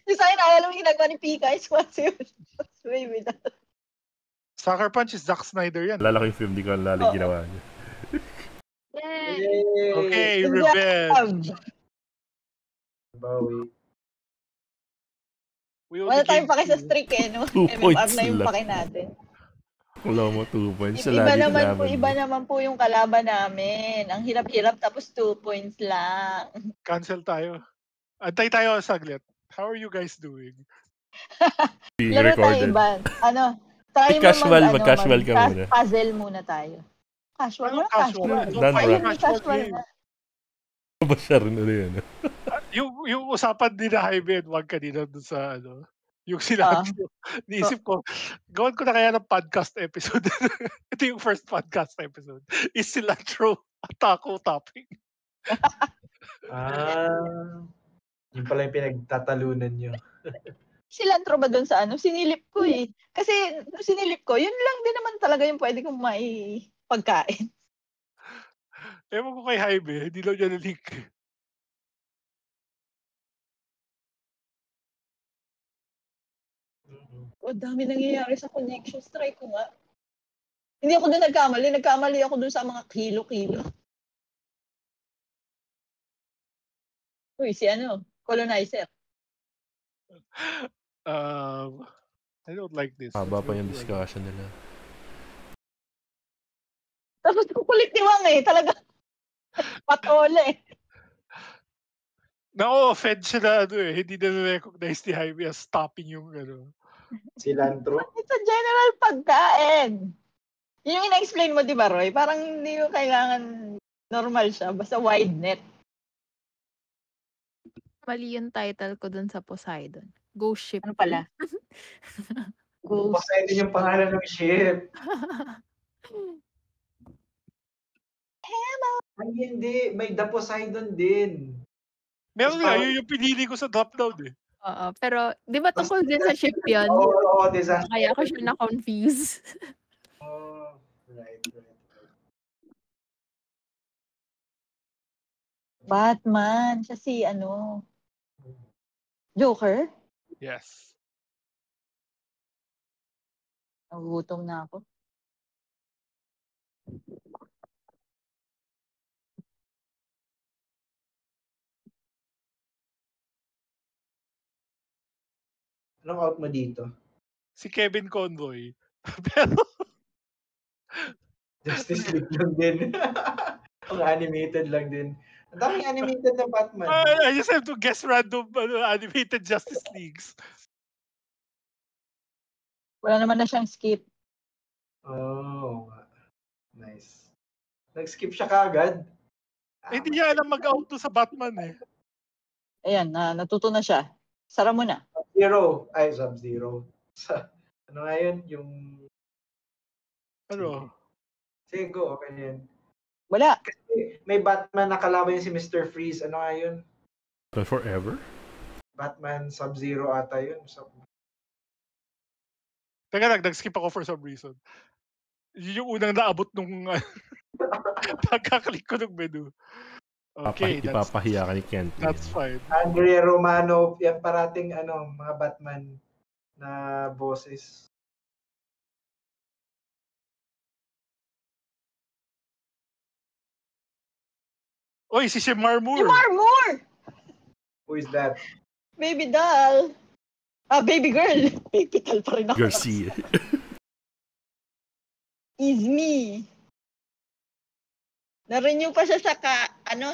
Yung sa akin, alam mo yung ginagawa ni Pika is what's yun. Baby Doll. Sucker Punch is Zack Snyder yan. Alala ko yung film, di ko alala ginawa niya. Yay! Okay, revenge. Bawi. Wala tayong pake sa streak no? 2 MMR points na yung lang. pake natin. Wala mo 2 points. Iba naman po yung kalaban namin. Ang hirap-hirap tapos 2 points lang. Cancel tayo. Antay tayo saglit. How are you guys doing? Laro tayo iba. Try mo mag-casual ka muna. Puzzle muna tayo. Casual? Wala casual. Casual na. Ba siya rin yun? Yung usapan din na Jaime, wag kanina dun sa yung cilantro. Niisip ko, gawin ko na kaya ng podcast episode. Ito yung first podcast episode. Is cilantro a taco topping? Yung pala yung pinagtatalunan nyo. Cilantro ba dun sa Sinilip ko eh. Kasi sinilip ko, yun lang din naman talaga yung pwede kong pagkain. Ewan ko kay Jaime, hindi lang niya na-link. Dami nangyayari sa connections. Try ko nga. Hindi ako doon nagkamali. Nagkamali ako doon sa mga kilo-kilo. Uy, si colonizer. I don't like this. Haba pa yung discussion nila. Tapos kukulit ni Wang talaga. Patole. Na-offend siya na hindi na-recognize ni Jaime as stopping yung Cilantro? It's a general pagkain. Yun yung ina-explain mo, di ba, Roy? Parang hindi mo kailangan normal siya. Basta wide net. Mali yung title ko dun sa Poseidon. Ghost Ship. Ano pala? Poseidon yung pangalan ng ship. Ay, hindi. May The Poseidon din. Meron nga, yun yung pinili ko sa drop-down Oo, pero di ba tungkol din sa ship yun? Oo, disaster. Kaya ako siya na-confuse. Right. Batman. Siya si Joker? Yes. Nagugutom na ako. Anong out mo dito? Si Kevin Conroy. Pero, Justice League lang din. Ang animated lang din. Ang daming animated na Batman. I just have to guess random animated Justice Leagues. Wala naman na siyang skip. Oh, nice. Nag-skip siya kaagad. Hindi niya alam mag-out to sa Batman eh. Ayan, natuto na siya. Sara mo na. Sub-Zero. Ay, Sub-Zero. Ano nga yun? Yung... Ano? Sige, go. Okay na yun. Wala. Kasi may Batman na kalaban yun si Mr. Freeze. Ano nga yun? Forever? Batman Sub-Zero ata yun. Teka lang, nag-skip ako for some reason. Yun yung unang naabot nung pagkaklik ko ng menu. Okay, Ipapahiya ka ni Kent. That's fine. Andrea Romano, yan parating mga Batman na bosses. Oy, si Shemar Moore! Shemar Moore! Who is that? Baby doll. Baby girl. Baby doll pa rin ako. Garcia. Is me. Na-renew pa siya sa ano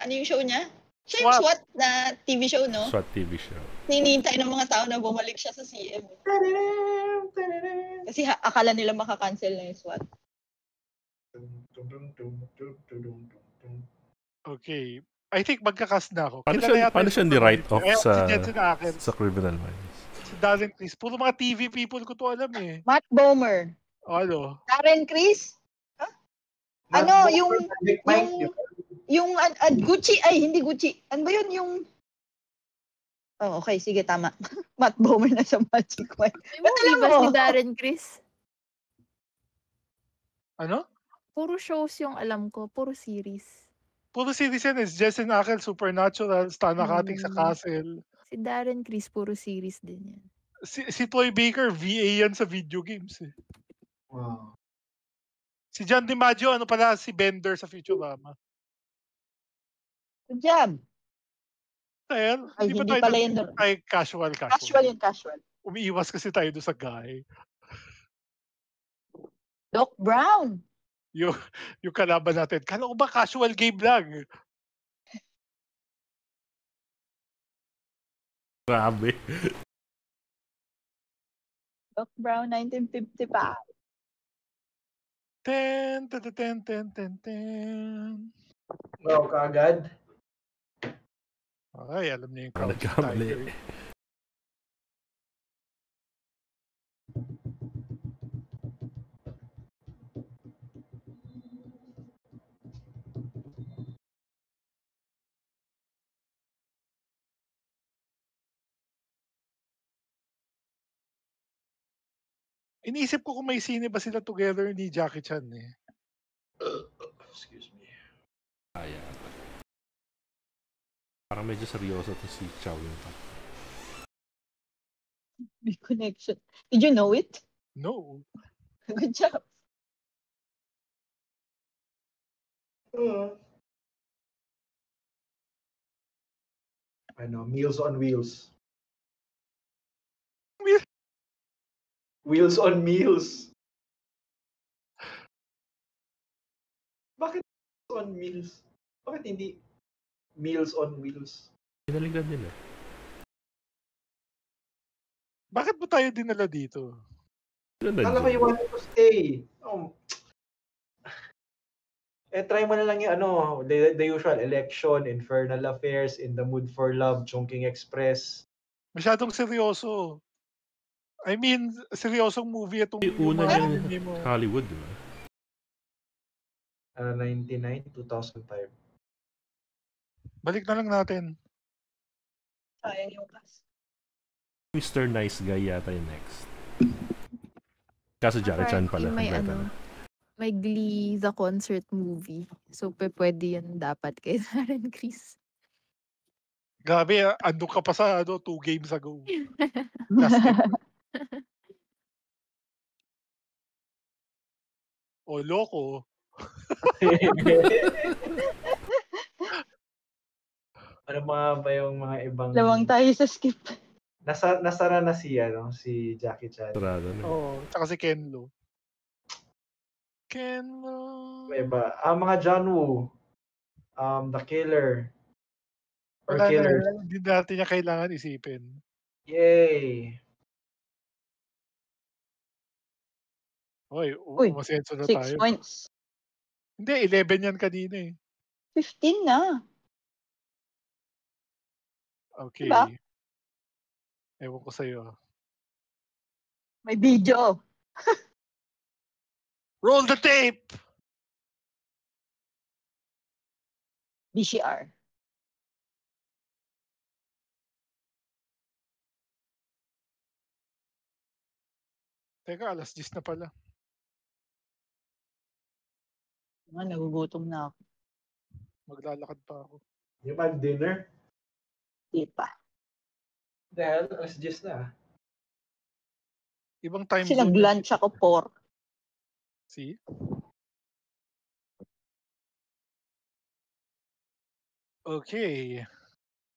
yung show niya? Siya yung SWAT na TV show, no? SWAT TV show. Hinihintay ng mga tao na bumalik siya sa CM. Kasi akala nila makakancel na yung SWAT. Okay. I think magkakas na ako. Paano siya ni-write off sa Criminal Minds? Si Darren Criss. Puro mga TV people ko to alam eh. Matt Bomer. Ano? Darren Criss? Huh? Ano, yung Gucci, ay hindi Gucci. Ano ba yun yung... Oh, okay, sige, tama. Matt Bomer na sa Magic Mike. Ba't alam mo? Si Darren Criss? Ano? Puro shows yung alam ko. Puro series. Puro series yan is Jensen Ackles, Supernatural, Stan Akating sa Castle. Si Darren Criss, puro series din yan. Si Troy Baker, VA yan sa video games eh. Wow. Si John DiMaggio, ano pala, si Bender sa Futurama. Good job. Ay, hindi pala yan doon. Ay, casual. Casual. Umiiwas kasi tayo doon sa guy. Doc Brown. Yung kalaban natin. Kala ko ba casual game lang? Grabe. Doc Brown, 1955. Ten. Wow, kaagad. Okay, alam niyo yung Nagkamali. Iniisip ko kung may sine ba sila together ni Jackie Chan eh. Excuse me. Parang medyo seryoso to si Chow Yun Fat. Big connection. Did you know it? No. Good job. Meals on Wheels. Wheels on Meals. Bakit on Meals? Bakit hindi Meals on Wheels? Pinaligdan nila. Bakit mo tayo dinala dito? Alam ko you want to stay. Try mo na lang yung the usual Election, Infernal Affairs, In the Mood for Love, Chungking Express. Masyadong seryoso. I mean, seryosong movie itong Una yung Hollywood, di ba? 99, 2005. Balik na lang natin. Sayang yung class. Mr. Nice Guy yata yung next. Kaso Jackie Chan pala. May Glee the concert movie. So, pwede yan dapat kay Darren Criss. Grabe, andun ka pa sa 2 games ago. O, loko. Ano ba yung mga ibang... Lawang tayo sa skip. Nasara na si Jackie Chan. Sarado na. Oo, tsaka si Ken Lo. Ken Lo. May iba. Mga John Woo. The Killer. Or Wala na, Killers. hindi natin niya kailangan isipin. Yay! Uy, Uy, umasenso na 6 tayo. points. Hindi, 11 yan kanina eh. 15 na. Okay. Diba? Ewan ko sa'yo. May video. Roll the tape! VCR. Teka, alas 10 na pala. Nagugutom na ako. Maglalakad pa ako. Yung mag-dinner? Di pa. Dahil, alas 10 na. Ibang time Kasi zone. nag-lunch ako 4. See? Okay.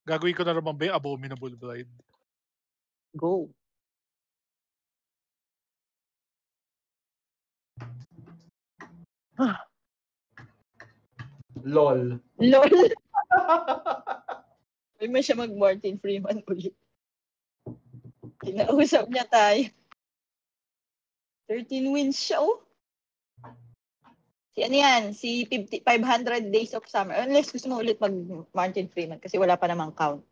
Gagawin ko na naman ba yung Abominable Bride? Go. LOL. LOL. May mo siya mag-Martin Freeman ulit. Kinausap niya tayo. 13 wins siya, oh. Si ano yan? Si 500 Days of Summer. Unless gusto mo ulit mag-Martin Freeman kasi wala pa namang count.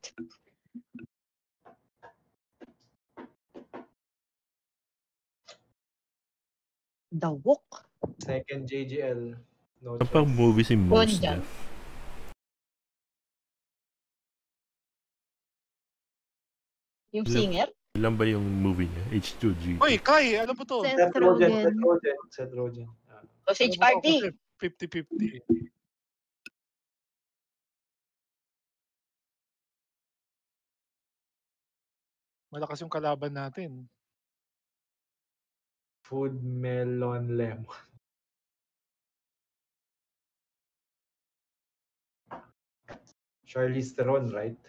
The Walk. Second JGL. No Ano pang choice. movie si Mos Bonjan. Def? Yung singer. Ilan ba yung movie niya? H2G. Uy, Kai, ano ba to? Seth Rogen. Seth Rogen. Sausage Ano ba to? Party. Kasi 50-50. Malakas yung kalaban natin. Food Melon Lemon. Charlize Theron, right?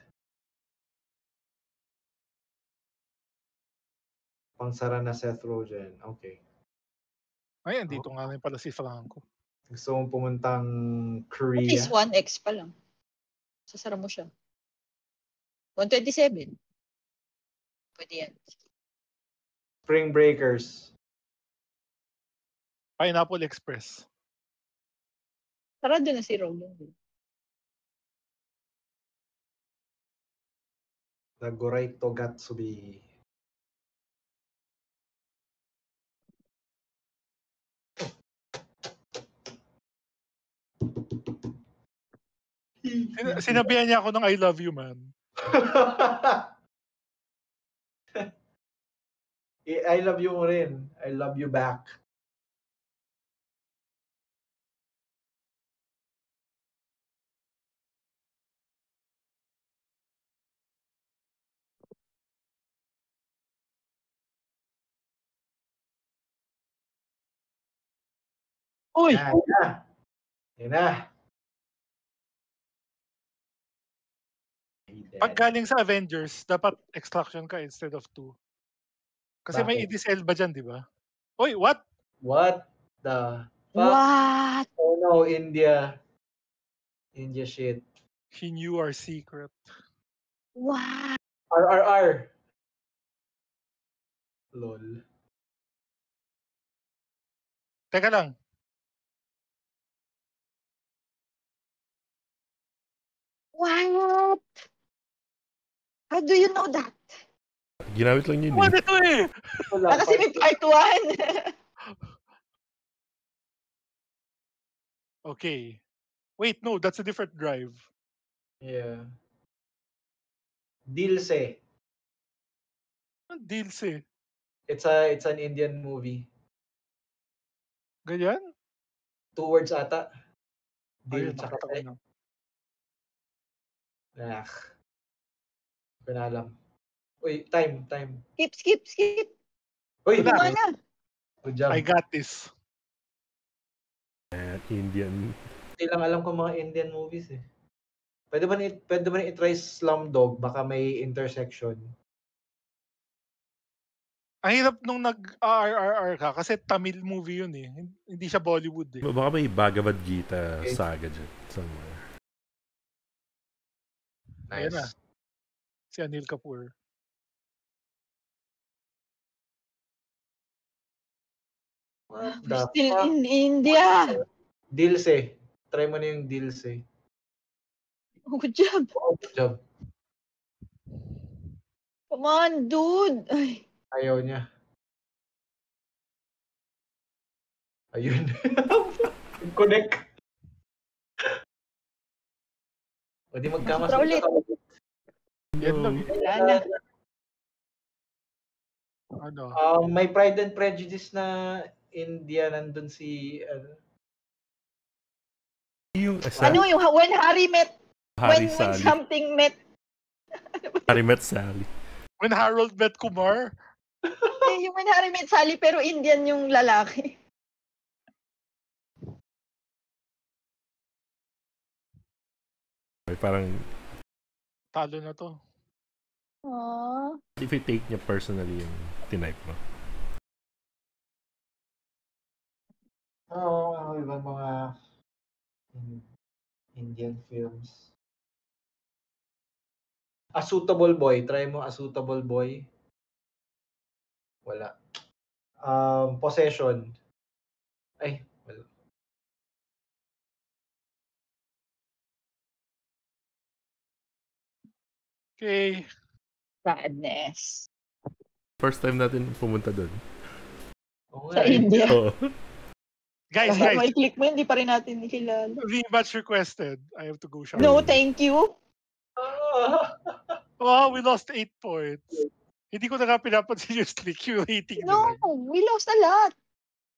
Pangsara na Seth Rogen. Okay. Ay, andito nga rin pala si Franco. Gusto mong pumuntang At Korea? least 1x pa lang. Sasara mo siya. 127. Pwede yan. Spring Breakers. Pineapple Express. Sarado na si Rogan. Nagoray Togatsubi. Sinabihan niya ako ng I love you, man. I love you mo rin. I love you back. Uy! Yan na. Yan na. Pag galing sa Avengers, dapat extraction ka instead of 2. Kasi may Bakit? Idris Elba dyan, di ba? Uy, what? What the fuck? What? Oh no, India. India shit. He knew our secret. What? RRR. Lol. Teka lang. What? How do you know that? Ginamit lang yun What eh. ito eh? Kasi may part 1. Okay. Wait, no, that's a different drive. Yeah. Dilse. Ang deals eh. It's an Indian movie. Ganyan? 2 words ata. Dil Ayun, tsaka nakita ko se. na. Hindi ko na alam. Uy, time. skip. Uy, Wala. Tama na. good job. I got this. Indian. Hindi lang alam ko mga Indian movies eh. Pwede ba na i-try Slumdog? Baka may intersection. Ang hirap nung nag-RRR ka kasi Tamil movie yun eh. Hindi siya Bollywood eh. Baka may Bhagavad Gita saga dyan somewhere. Ayan na. Nice. Si Anil Kapoor. What the Still fuck? in India. Dilse. Try mo na yung Dilse. Good job. Oh, good job. Come on, dude. Ay, Ayaw niya. Ayun. Connect. O di magkama Tara ulit. Yan lang eh. Wala na. Ano? May Pride and Prejudice na India nandun si Yung Ano yung when Harry met, Harry when Sally. something met, Harry met Sally. When Harold met Kumar. yung when Harry met Sally pero Indian yung lalaki. Parang Talo na to. Aww. if you take niya personally yung tinype mo. ibang mga Indian films. A Suitable Boy. Try mo A Suitable Boy. Wala. Possession. Ay, wala. Okay. Sadness. First time natin pumunta doon. Oo Sa nga eh. India. Oo. Guys, Kahit guys. may click mo, hindi pa rin natin kilala. Rematch requested. I have to go shower. No, thank you. Oh, we lost 8 points. Hindi ko na nga pinapansin yung streak, yung rating No, nila. we lost a lot.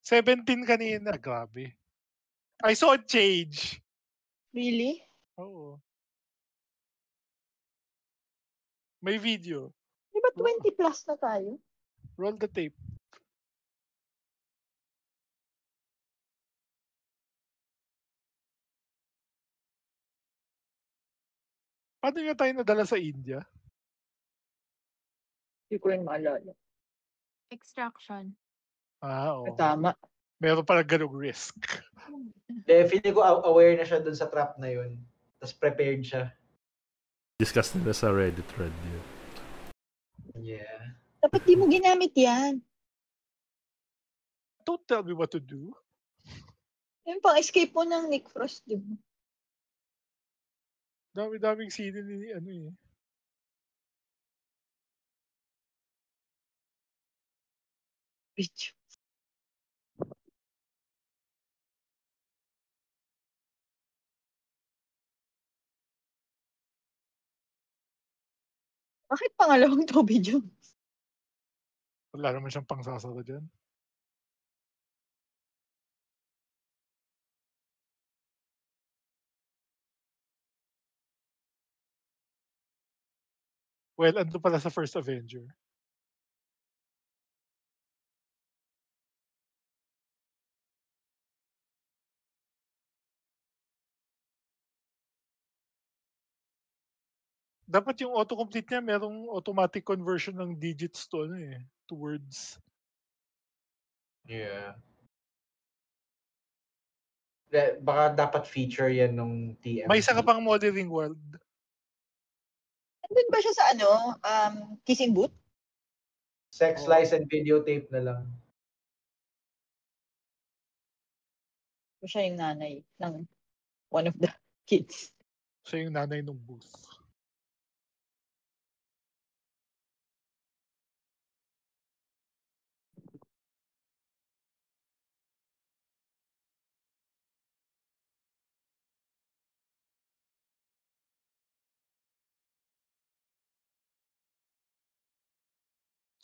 17 kanina. Grabe. I saw it change. Really? Oo. May video. Di ba 20 plus na tayo? Roll the tape. Paano nga tayo nadala sa India? Hindi ko rin maalala. Extraction. Oo. Tama. Meron pala ganung risk. Feeling ko aware na siya dun sa trap na yun. Tapos prepared siya. Discuss nila sa Reddit thread yun. Yeah. Dapat di mo ginamit yan. Don't tell me what to do. Yung pang-escape mo ng Nick Frost, di ba? Dami-daming scene ni ano eh. Bitch. Bakit pangalawang Toby Jones? Wala naman siyang pangsasara dyan. Well, ando pala sa first Avenger. Dapat yung autocomplete niya merong automatic conversion ng digits to ano eh, to words. Yeah. Baka dapat feature yan nung TMT. May isa ka pang modeling world. Nandun ba siya sa kissing booth? Sex, lies, and videotape na lang. O siya yung nanay ng one of the kids. Siya yung nanay ng booth.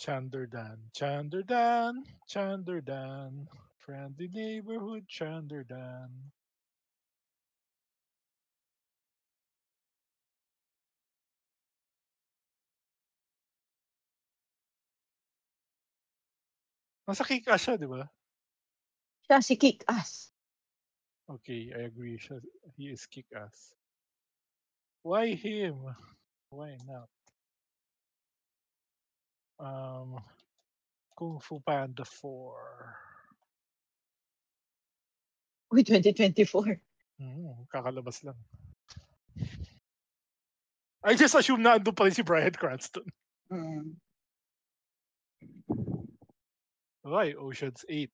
Chanderdan, Chanderdan, Chanderdan, friendly neighborhood Chanderdan. Nasa Kick-Ass siya, di ba? Siya si Kick-Ass. Okay, I agree. He is Kick-Ass. Why him? Why not? Kung Fu Panda 4. Uy, 2024. Kakalabas lang. I just assume na andun pa rin si Bryan Cranston. Mm. Okay, Ocean's 8.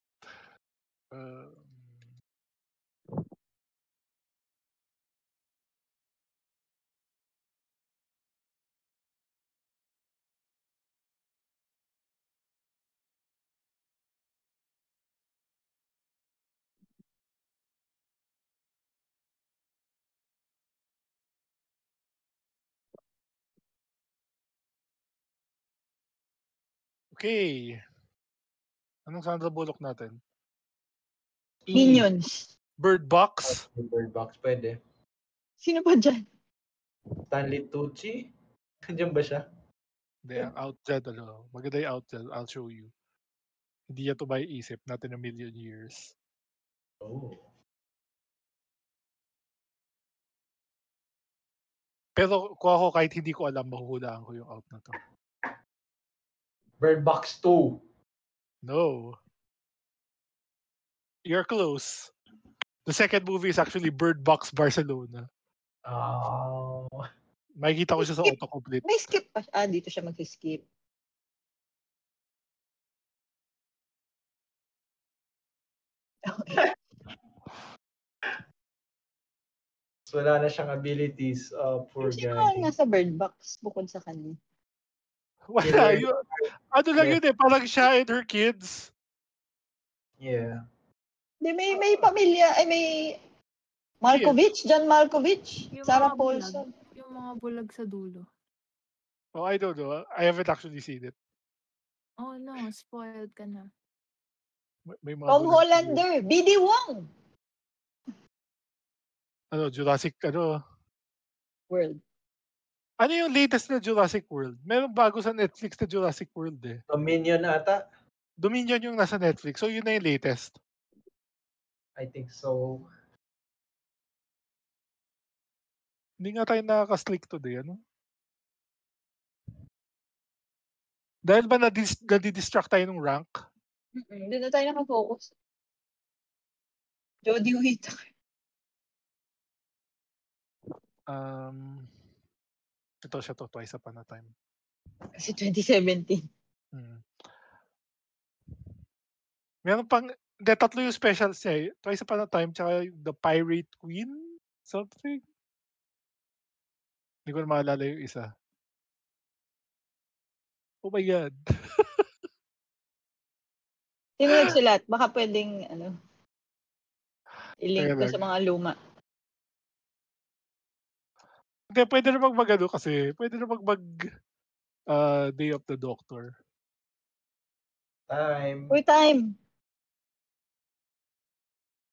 Okay. Anong Sandra Bullock natin? Minions. Bird Box. Bird Box, pwede. Sino pa dyan? Stanley Tucci? Nandiyan ba siya? Hindi, ang out dyan, maganda yung out dyan. I'll show you. Hindi yan to by isip, not in a million years. Oh. Pero kung ako kahit hindi ko alam, mahuhulaan ko yung out na to. Bird Box 2. No. You're close. The second movie is actually Bird Box Barcelona. Oh. Makikita ko siya sa autocomplete. May skip pa. Dito siya mag-skip. So, wala na siyang abilities. Poor Sino guy. ang nasa Bird Box bukod sa kanya? Wala. Yeah. Ano lang yun eh. Parang siya and her kids. Yeah. Di, may pamilya. Ay, may Malkovich. John Malkovich. Yung Sarah mga Paulson. bulag. Yung mga bulag sa dulo. Oh, I don't know. I haven't actually seen it. Oh no, spoiled ka na. May mga Tom bulag- Hollander. B.D. Wong. Jurassic, World. Ano yung latest na Jurassic World? Meron bago sa Netflix na Jurassic World eh. Dominion ata? Dominion yung nasa Netflix. So yun na yung latest. I think so. Hindi nga tayo nakaka-slick today, Dahil ba nadi-distract tayo ng rank? Doon na tayo nakafocus. Jodie Whittaker. Ito siya to, Twice Upon a Time. Kasi 2017. Meron pang, tatlo yung specials niya eh. Twice Upon a Time, tsaka The Pirate Queen? Something? Hindi ko na maalala yung isa. Oh my God. Sino nagsulat? Baka pwedeng, i-link ko Kaya sa mga luma. Hindi, pwede na mag kasi, pwede na mag Day of the Doctor. Time. Uy, time.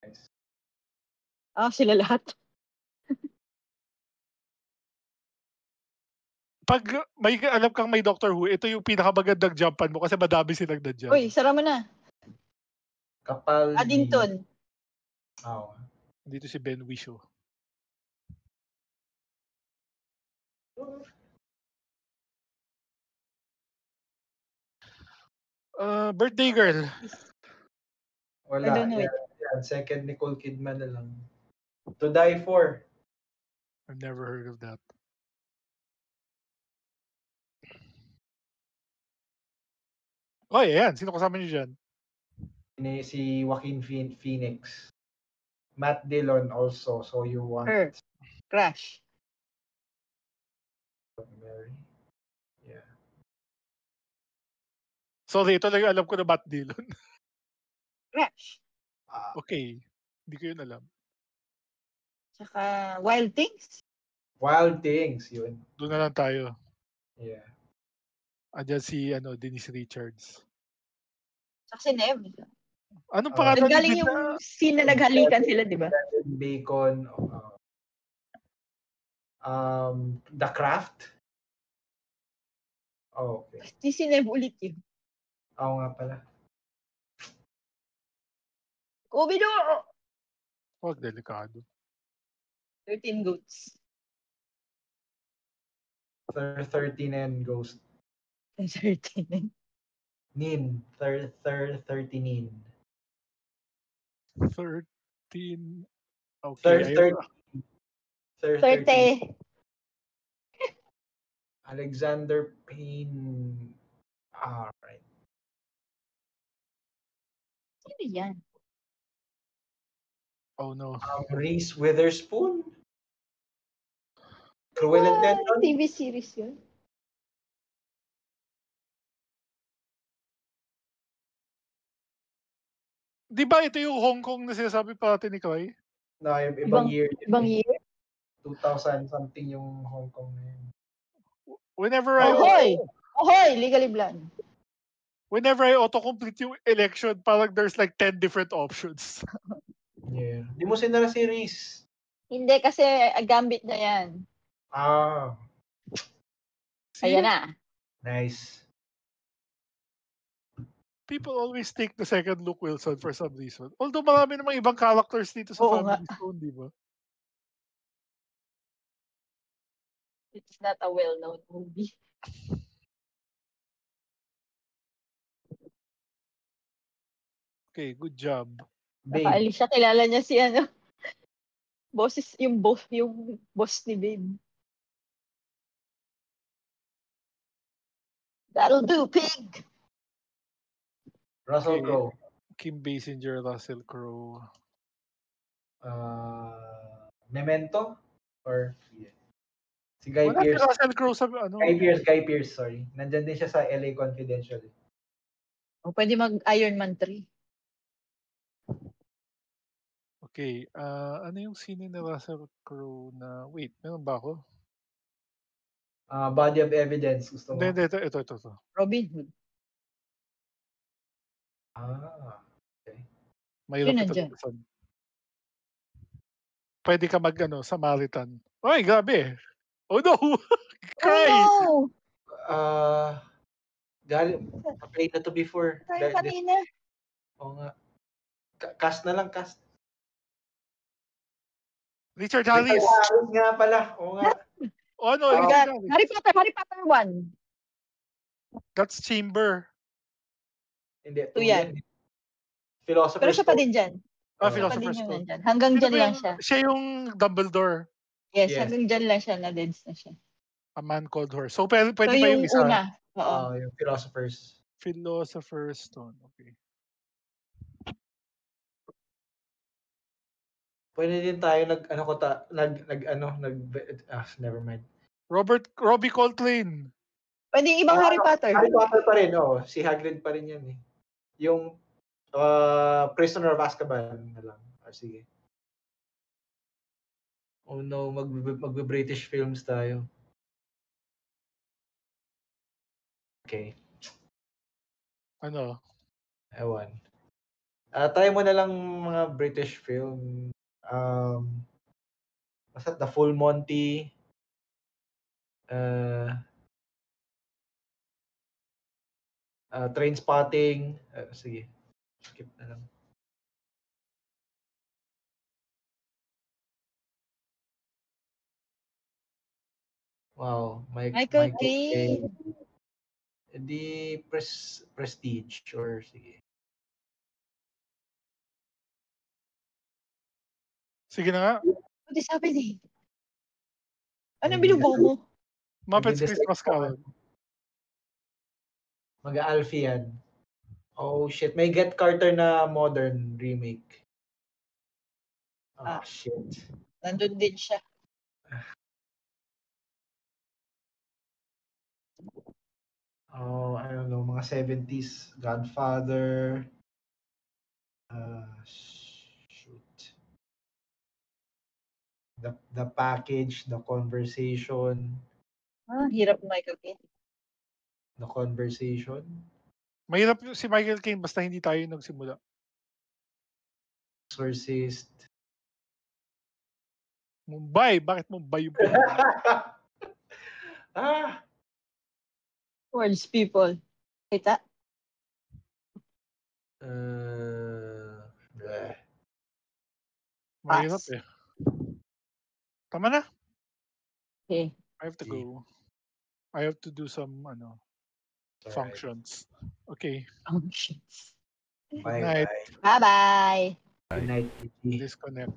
Nice. Sila lahat. Pag may alam kang may Doctor Who, ito yung pinakamagandang jumpan mo kasi madami silang nandiyan. Uy, sara mo na. Kapal. Addington. Oh. Dito si Ben Whishaw. Birthday Girl. Wala. I don't know Yan. Second Nicole Kidman na lang. To Die For. I've never heard of that. Oh, yan. Sino kasama niyo dyan? Si Joaquin Phoenix. Matt Dillon also. So you want Her. Crash. Mary? Yeah. Sorry, ito lang yung alam ko na Matt Dillon. Crash. Okay. Hindi ko yun alam. Tsaka Wild Things. Wild Things, yun. Doon na lang tayo. Yeah. Andyan si Denise Richards. Tsaka si Nev. Anong pangalan? Nagaling yung scene na naghalikan sila, di ba? Bacon. The Craft. Oh, okay. Si Nev ulit yun. Oo nga pala. Scooby-Doo! Huwag delikado. 13 Goats. 13 and Ghost. 13. Nin. 30 Nin. 13. Okay. 30. 30. Alexander Payne. Alright. Sino yan? Oh no. Reese Witherspoon. Cruel Intentions. TV series yun. Di ba ito yung Hong Kong na sinasabi pa natin ni Kai? No, ibang year. Ibang year? 2000 something yung Hong Kong na yun. Whenever I Ahoy! Legally Blonde. Whenever I autocomplete yung election, parang there's like 10 different options. Yeah. Di mo sinara si Reese. Hindi kasi gambit na yan. See? Ayan na. Nice. People always take the second Luke Wilson for some reason. Although marami namang ibang characters dito sa Oo Family nga. Stone, di ba? It's not a well-known movie. Okay, good job. Babe. Nakaalis siya. Kilala niya si ano. Yung boss ni Babe. That'll do, pig! Russell Okay. Crowe. Kim Basinger, Russell Crowe. Memento? Or si Guy Wala si Pearce. Russell Crowe sa ano. Guy Pearce, sorry. Nandyan din siya sa LA Confidential. O, pwede mag-Iron Man 3. Okay, ano yung sine ni Russell Crowe na... Wait, meron ba ako? Body of Evidence. Gusto mo? Hindi, ito. Robin Hood. Okay. Mahirap Sino ito nandyan? lubusan. Pwede ka Samaritan. Ay, grabe. Oh no! Cry! Oh no! Galing. Played na to before. Tayo kanina. Oo nga. Cast na lang, cast. Richard Harris. Harris nga pala. Oo nga. Oh no, Oh, Richard Harris. Harry Potter 1. That's Chamber. Hindi. Ito yan. Philosopher's Pero siya pa din dyan. Oo. Philosopher's Siya pa din Stone. yung nandyan. Hanggang Sino dyan ba lang yung- siya. Siya yung Dumbledore. Yes, Yes. hanggang dyan lang siya. Na-deads na siya. A Man Called Horse. So, pwede So, pa yung yung isa. una. Oo. Yung Philosopher's. Philosopher's Stone. Okay. Pwede din tayo never mind. Robbie Coltrane. Pwede yung ibang Harry Potter. Harry Potter pa rin, si Hagrid pa rin yan eh. Yung Prisoner of Azkaban na lang. Sige. Oh no, magbe-British films tayo. Okay. Ano? Ewan. Tayo mo na lang mga British film. Basta The Full Monty. Trainspotting. Sige. Skip na lang. Wow. Michael Caine. Di Prestige or sige. Sige na nga. What is happening? Anong binubuo mo? Muppets Christmas Carol. Mag-Alfie yan. Oh shit. May Get Carter na modern remake. Shit. Nandun din siya. I don't know, mga 70s, Godfather. Shoot. The Package, The Conversation. Hirap Michael Caine. The Conversation. Mahirap si Michael Caine basta hindi tayo nagsimula. Exorcist. Mumbai. Bakit Mumbai yung World's People. Kita? Mahirap eh. Tama na. Okay. I have to go. I have to do some Alright. functions. Okay. Functions. Bye Night. bye. Bye-bye. Good night, Gigi. Disconnect.